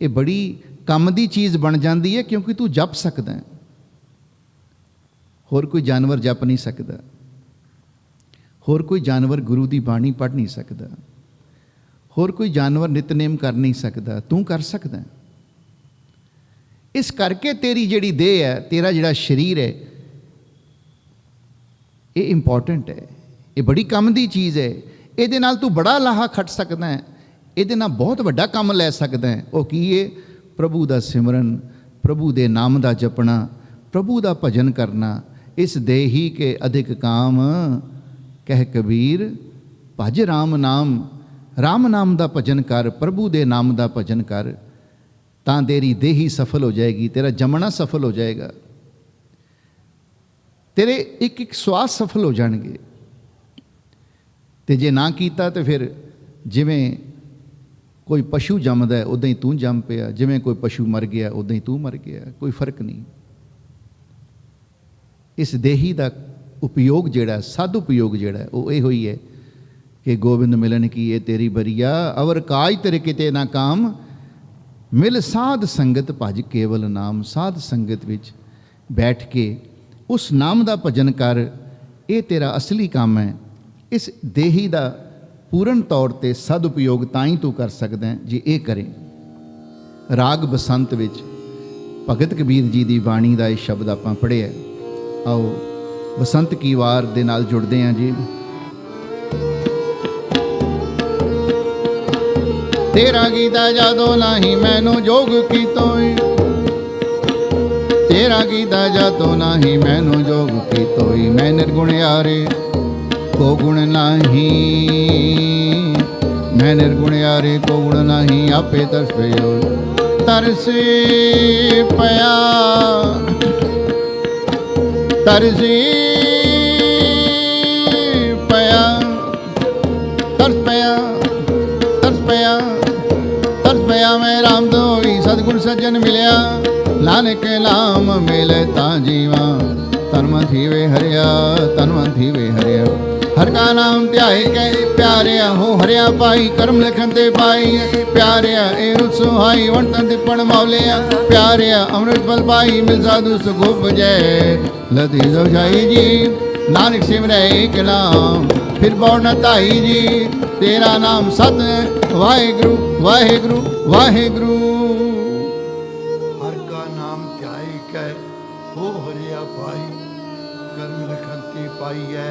ਇਹ ਬੜੀ ਕੰਮ ਦੀ ਚੀਜ਼ ਬਣ ਜਾਂਦੀ ਹੈ, ਕਿਉਂਕਿ ਤੂੰ ਜਪ ਸਕਦਾ ਹੈ। ਹੋਰ ਕੋਈ ਜਾਨਵਰ ਜਪ ਨਹੀਂ ਸਕਦਾ, ਹੋਰ ਕੋਈ ਜਾਨਵਰ ਗੁਰੂ ਦੀ ਬਾਣੀ ਪੜ੍ਹ ਨਹੀਂ ਸਕਦਾ, ਹੋਰ ਕੋਈ ਜਾਨਵਰ ਨਿਤਨੇਮ ਕਰ ਨਹੀਂ ਸਕਦਾ, ਤੂੰ ਕਰ ਸਕਦਾ। ਇਸ ਕਰਕੇ ਤੇਰੀ ਜਿਹੜੀ ਦੇਹ ਹੈ, ਤੇਰਾ ਜਿਹੜਾ ਸਰੀਰ ਹੈ, ਇਹ ਇੰਪੋਰਟੈਂਟ ਹੈ, ਇਹ ਬੜੀ ਕੰਮ ਦੀ ਚੀਜ਼ ਹੈ। ਇਹਦੇ ਨਾਲ ਤੂੰ ਬੜਾ ਲਾਹਾ ਖੱਟ ਸਕਦਾ ਹੈ, ਇਹਦੇ ਨਾਲ ਬਹੁਤ ਵੱਡਾ ਕੰਮ ਲੈ ਸਕਦਾ ਹੈ। ਉਹ ਕੀ ਹੈ? ਪ੍ਰਭੂ ਦਾ ਸਿਮਰਨ, ਪ੍ਰਭੂ ਦੇ ਨਾਮ ਦਾ ਜਪਣਾ, ਪ੍ਰਭੂ ਦਾ ਭਜਨ ਕਰਨਾ। ਇਸ ਦੇਹੀ ਕੇ ਅਧਿਕ ਕਾਮ ਕਹਿ ਕਬੀਰ, ਭਜ ਰਾਮ ਨਾਮ। ਰਾਮ ਨਾਮ ਦਾ ਭਜਨ ਕਰ, ਪ੍ਰਭੂ ਦੇ ਨਾਮ ਦਾ ਭਜਨ ਕਰ, ਤਾਂ ਤੇਰੀ ਦੇਹੀ ਸਫਲ ਹੋ ਜਾਏਗੀ, ਤੇਰਾ ਜੰਮਣਾ ਸਫਲ ਹੋ ਜਾਏਗਾ, ਤੇਰੇ ਇੱਕ ਇੱਕ ਸਵਾਸ ਸਫਲ ਹੋ ਜਾਣਗੇ। ਤੇ ਜੇ ਨਾ ਕੀਤਾ ਤੇ ਫਿਰ ਜਿਵੇਂ ਕੋਈ ਪਸ਼ੂ ਜੰਮਦਾ ਉਦਾਂ ਹੀ ਤੂੰ ਜੰਮ ਪਿਆ, ਜਿਵੇਂ ਕੋਈ ਪਸ਼ੂ ਮਰ ਗਿਆ ਉਦਾਂ ਹੀ ਤੂੰ ਮਰ ਗਿਆ, ਕੋਈ ਫਰਕ ਨਹੀਂ। ਇਸ ਦੇਹੀ ਦਾ ਉਪਯੋਗ ਜਿਹੜਾ, ਸਦ ਉਪਯੋਗ ਜਿਹੜਾ, ਉਹ ਇਹੋ ਹੀ ਹੈ ਕਿ ਗੋਬਿੰਦ ਮਿਲਨ ਕੀ ਇਹ ਤੇਰੀ ਬਰੀਆ, ਅਵਰ ਕਾਜ ਤੇਰੇ ਕਿਤੇ ਨਾ ਕਾਮ, ਮਿਲ ਸਾਧ ਸੰਗਤ ਭਜ ਕੇਵਲ ਨਾਮ। ਸਾਧ ਸੰਗਤ ਵਿੱਚ ਬੈਠ ਕੇ ਉਸ ਨਾਮ ਦਾ ਭਜਨ ਕਰ, ਇਹ ਤੇਰਾ ਅਸਲੀ ਕੰਮ ਹੈ। ਇਸ ਦੇਹੀ ਦਾ ਪੂਰਨ ਤੌਰ ਤੇ ਸਦ ਉਪਯੋਗ ਤਾਂ ਹੀ ਤੂੰ ਕਰ ਸਕਦਾ ਹੈ ਜੇ ਇਹ ਕਰੇ। ਰਾਗ ਬਸੰਤ ਵਿੱਚ ਭਗਤ ਕਬੀਰ ਜੀ ਦੀ ਬਾਣੀ ਦਾ ਇਹ ਸ਼ਬਦ ਆਪਾਂ ਪੜ੍ਹਿਆ। ਆਓ ਬਸੰਤ ਕੀ ਵਾਰ ਦੇ ਨਾਲ ਜੁੜਦੇ ਹਾਂ ਜੀ। ਤੇਰਾ ਗੀਤਾ ਜਦੋਂ ਨਹੀਂ ਮੈਨੂੰ ਜੋਗ ਕੀਤੋਈ, ਤੇਰਾ ਗੀਤਾ ਜਦੋਂ ਨਹੀਂ ਮੈਨੂੰ ਜੋਗ ਕੀਤੋਈ, ਮੈਂ ਨਿਰਗੁਣਿਆਰੇ ਕੋ ਗੁਣ ਨਹੀਂ, ਮੈਂ ਨਿਰਗੁਣਿਆਰੇ ਕੋ ਗੁਣ ਨਹੀਂ, ਆਪੇ ਤਰਸ ਪਿਓ ਤਰਸੀ ਪਿਆ, ਤਰਸੀ ਪਿਆ, ਤਰਸ ਪਿਆ, ਤਰਸ ਪਿਆ, ਤਰਸ ਪਿਆ। ਮੈਂ ਰਾਮ ਦੋਈ ਸਤਿਗੁਰ ਸੱਜਣ ਮਿਲਿਆ, ਨਾਨਕ ਨਾਮ ਮਿਲੇ ਤਾਂ ਜੀਵਾ, ਤਨ ਮਨ ਥੀਵੇ ਹਰਿਆ, ਤਨ ਮਨ ਥੀਵੇ ਹਰਿਆ। ਹਰ ਕਾ ਨਾਮ ਧਿਆਏ ਕੇ ਪਿਆਰਿਆ, ਹੋ ਹਰਿਆ ਪਾਈ, ਕਰਮ ਲਿਖਨ ਤੇ ਪਾਈ ਪਿਆਰਿਆ। ਇਹ ਰੁੱਤ ਸੁਹਾਈ ਵਣ ਤਨ ਤਿਪਣ ਮੌਲਿਆ, ਪਿਆਰਿਆ ਅੰਮ੍ਰਿਤ ਫਲ ਪਾਈ, ਮਿਲ ਸਾਧੂ ਸੁਖ ਉਪਜੈ ਲਤੀ ਸੋਝਾਈ ਜੀ। ਨਾਨਕ ਸਿਮਰੈ ਏਕ ਨਾਮ, ਫਿਰ ਬਉ ਨ ਧਾਈ ਜੀ, ਤੇਰਾ ਨਾਮ ਸਤ ਹੈ ਵਾਹਿਗੁਰੂ ਵਾਹਿਗੁਰੂ ਵਾਹਿਗੁਰੂ। ਹਰ ਕਾ ਨਾਮ ਧਿਆਈ ਕੈ ਹੋ ਹਰਿਆ ਪਾਈ, ਕਰਮ ਲਿਖਨ ਤੇ ਪਾਈਐ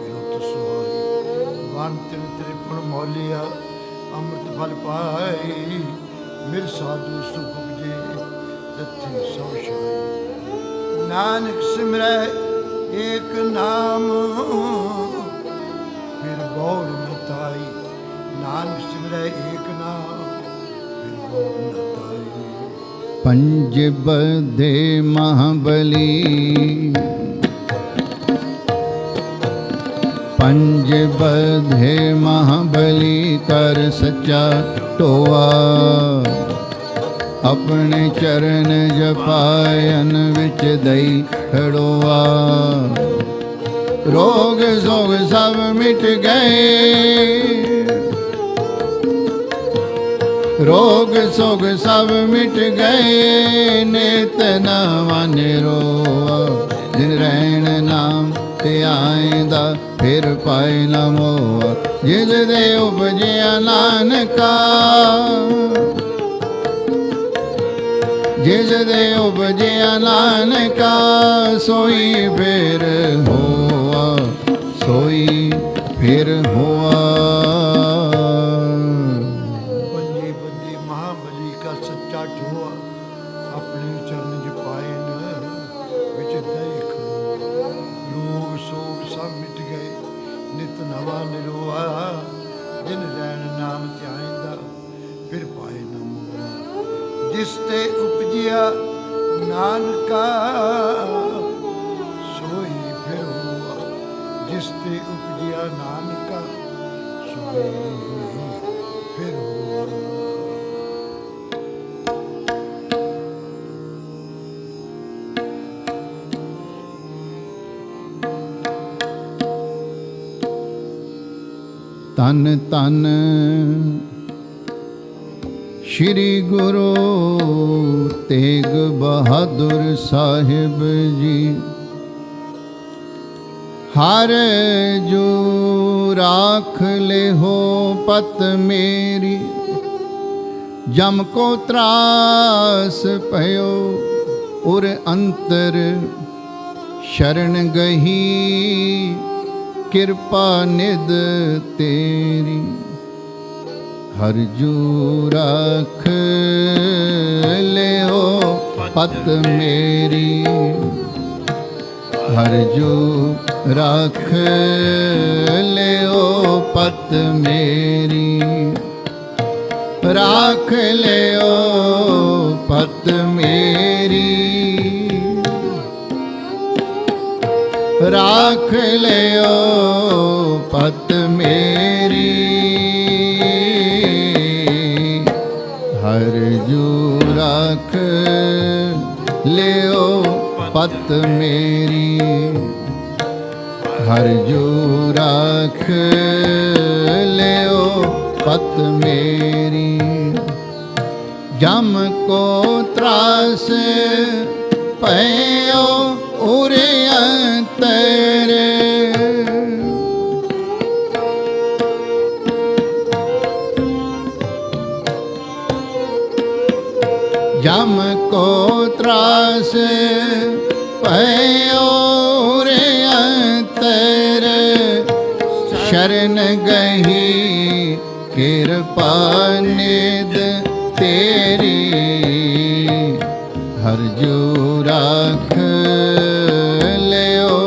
ਰੁੱਤ ਸੁਹਾਈ। ਵਨ ਤਿਨ ਤ੍ਰਿਪਣ ਮੌਲਿਆ, ਅੰਮ੍ਰਿਤ ਫਲ ਪਾਈ, ਮਿਲ ਸਾਧੂ ਸੁਖ ਉਪਜੇ ਲੱਥੀ ਸਭ ਛਾਈ। ਨਾਨਕ ਸਿਮਰੈ ਏਕ ਨਾਮ, ਫਿਰ ਬਉ ਨ ਧਾਈ, ਨਾਨਕ ਸਿਮਰੈ ਏਕ ਨਾਮ, ਫਿਰ ਬਉ ਨ ਧਾਈ। ਪੰਜ ਬਦੇ ਮਹਾਬਲੀ, ਪੰਜ ਬਧੇ ਮਹਾਬਲੀ, ਕਰ ਸੱਚਾ ਢੋਆ, ਆਪਣੇ ਚਰਨ ਜਪਾਇਨ ਵਿੱਚ ਦਈ ਖੜੋਆ। ਰੋਗ ਸੋਗ ਸਭ ਮਿਟ ਗਏ, ਰੋਗ ਸੋਗ ਸਭ ਮਿਟ ਗਏ, ਨਿਤ ਨਵਾ ਨਿਰੋਆ। ਦਿਨ ਰਹਿਣ ਨਾਮ ਤੇ ਆਇਂਦਾ, ਫਿਰ ਪਾਏ ਨਾ ਮੋਆ। ਜਿਸ ਦੇ ਉਪਜਿਆ ਨਾਨਕਾ, ਜਿਸ ਦੇ ਉਪਜਿਆ ਨਾਨਕਾ, ਸੋਈ ਫਿਰ ਹੋਆ, ਸੋਈ ਫਿਰ ਹੋਆ। ਪੰਜੇ ਬੰਦੇ ਮਹਾਬਲੀ ਕਾ ਸੱਚਾ ਢੋਆ, ਆਪਣੇ ਚਰਨ ਜਪਾਇਨ ਵਿੱਚ ਦੇਖ ਰੋਗ ਸੋਗ ਸਭ ਮਿਟ ਗਏ, ਨਿਤ ਨਵਾ ਨਿਰੋਆ। ਦਿਨ ਰਹਿਣ ਨਾਮ ਧਿਆਇਂਦਾ, ਫਿਰ ਪਾਏ ਨਾ ਮੋਆ। ਜਿਸ ਤੇ ਉਪਜਿਆ ਨਾਨਕਾ, ਸੋਈ ਫਿਰ ਹੋਆ। ਜਿਸ ਤੇ ਉਪਜਿਆ ਨਾਨਕਾ, ਸੋਈ ਫਿਰ ਹੋਆ। धन धन श्री गुरु तेग बहादुर साहिब जी। हर जो राख ले हो पत मेरी, जम को त्रास पयो उर अंतर शरण गही, कृपा निध तेरी। हर जू राख ले हो पत मेरी, हर जू राख ले हो पत मेरी। राख ले हो पत मेरी, राख ले हो पत मेरी। हर जू राख ले हो पत मेरी, हर जू राख ले हो पत मेरी। जम को त्रास पयो उरे अंतर, जम को त्रास पयो उरे अंतर, शरण गही कृपा निध तेरी। हर जू राख ले हो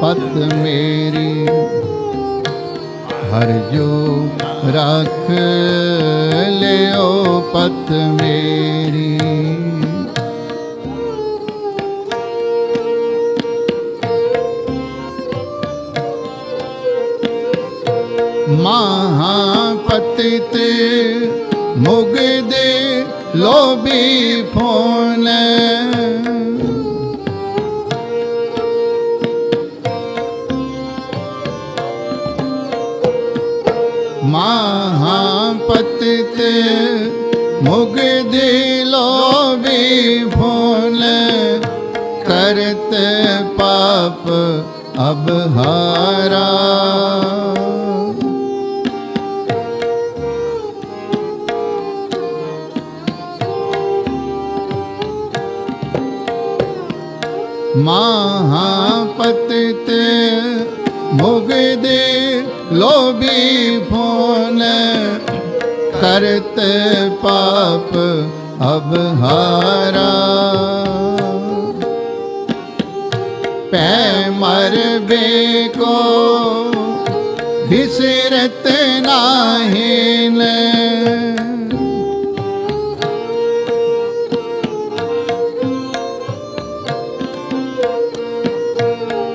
पत मेरी, हर जू राख ले हो पत मेरी। महापतित मुग्ध लोभी फोन, महापतित मुग्ध लोभी फोन, करत पाप अब हारा। महापतित मुग्ध लोभी फोन, करत पाप अब हारा। पै मरबे को बिसरत नाहिन,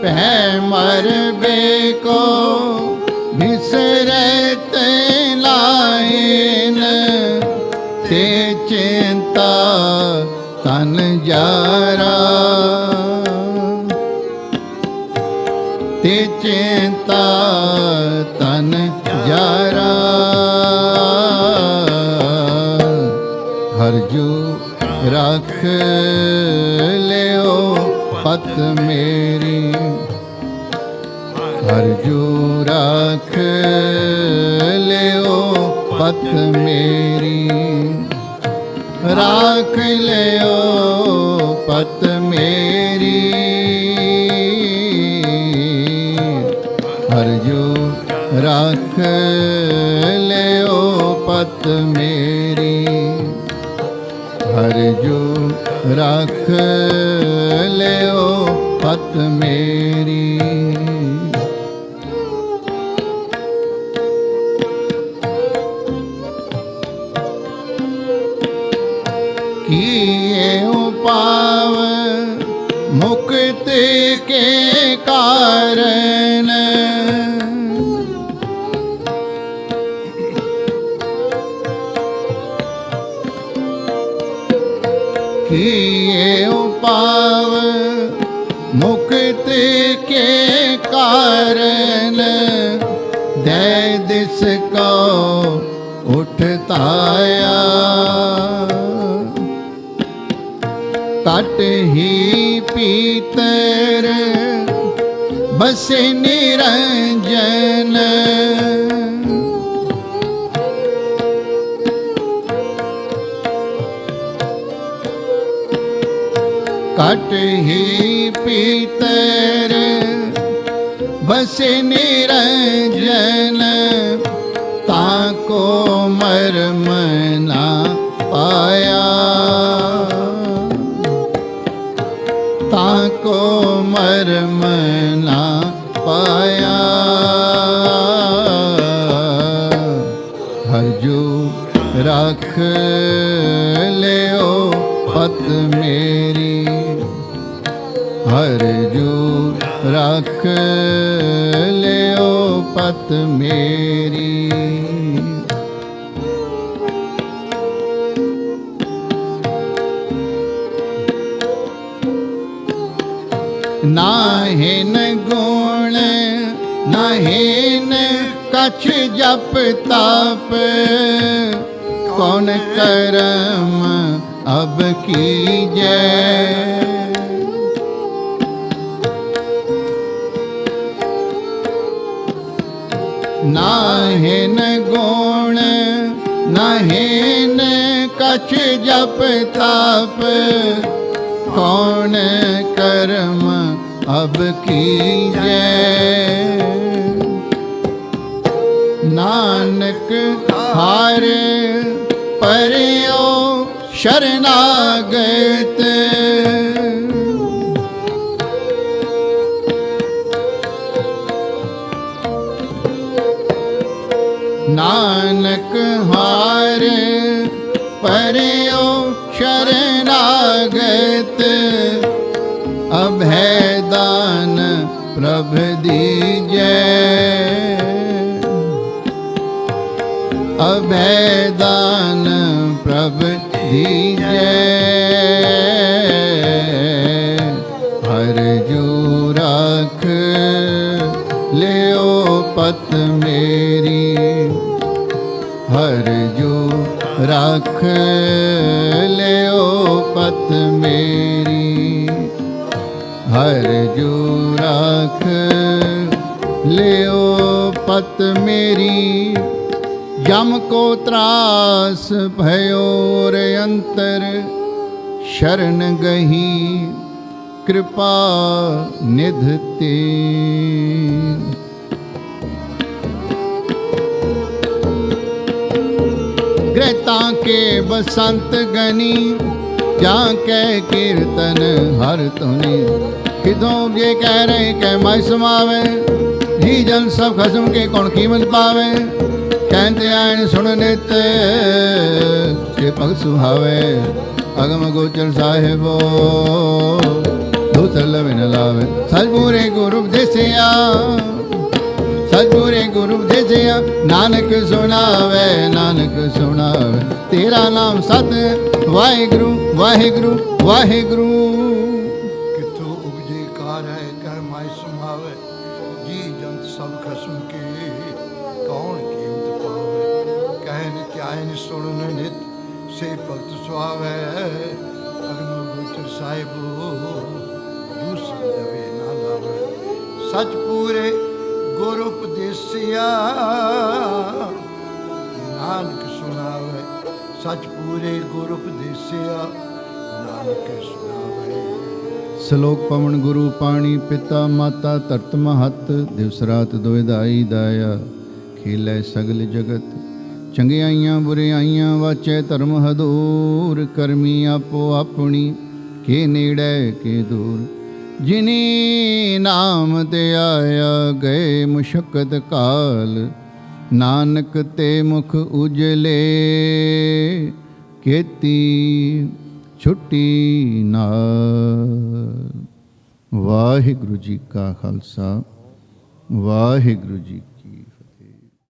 पै मरबे को बिसरत नाहिन। ते चिंता तन जारा, ते चिंता तन जारा। हर जू राख ले हो पत मेरी, हर जू राख ले हो पत मेरी। राख ले हो पत मेरी, हर जू राख ले हो पत मेरी, हर जू राख ले हो पत मेरी। किए पाव मुक्त के कारण, किए पाव मुक्त के कारण, दे दिस को उठताया कट ही पीतर बसे निरंजन कट ही पीतर बसे निरंजन ताको मर्म ना पाया ताको मर्म ना पाया हरजू रख लियो पत मेरी हरजू रख लियो पत मेरी नाहिन गुण नाहिन कछ जप तप कौन करम अब कीजै नाहिन गुण नाहिन कछ जप तप कौन कर्म अब कीजै नानक हार परियो शरणागत नानक हार परियो शरणागत अभय दान प्रभ दीजै अभय दान प्रभ दीजै हरजू रख लियो पत मेरी हरजू रख लियो पत मेरी हरजू रख लियो पत मेरी जम को त्रास भयोर अंतर शरण गही कृपा निधते ग्रता के बसंत गनी जा के कीर्तन हर तुनि किदों ये कह रहे कै माई समावे ही जन सब खसम के कौन कीमत पावे कहते आयन सुन नित के भगत सुहावे अगम गोचर साहिबो दूसर लवे न लावे सतपुरे गुरु उपदेसिया सतपुरे गुरु उपदेसिया नानक सुनावे तेरा नाम सत वाहिगुरु वाहिगुरु वाहिगुरु कितो उपजे कार है कह माय समावे जी जंत सब खसम के कौन कीमत पावे कह नित्यायन सुन नित से भक्त सुहावे अगम गोचर साहिब दूसर लवे ना लावे सच पूरे गुरु उपदेसिया नानक सुनावे सच पूरे गुरु उपदेसिया नानक सुनावे श्लोक पवन गुरु पाणी पिता माता तरत महत दिवस रात दुविधाई दाया खेलै सगल जगत चंगियाइयां बुरियाइयां वाचै धर्म हदूर करमी आपो अपनी के नेड़े के दूर जिनी नाम ते आया गए मुशक्कत काल नानक ते मुख उजले केती छुट्टी नाल। वाहिगुरु जी का खालसा वाहिगुरु जी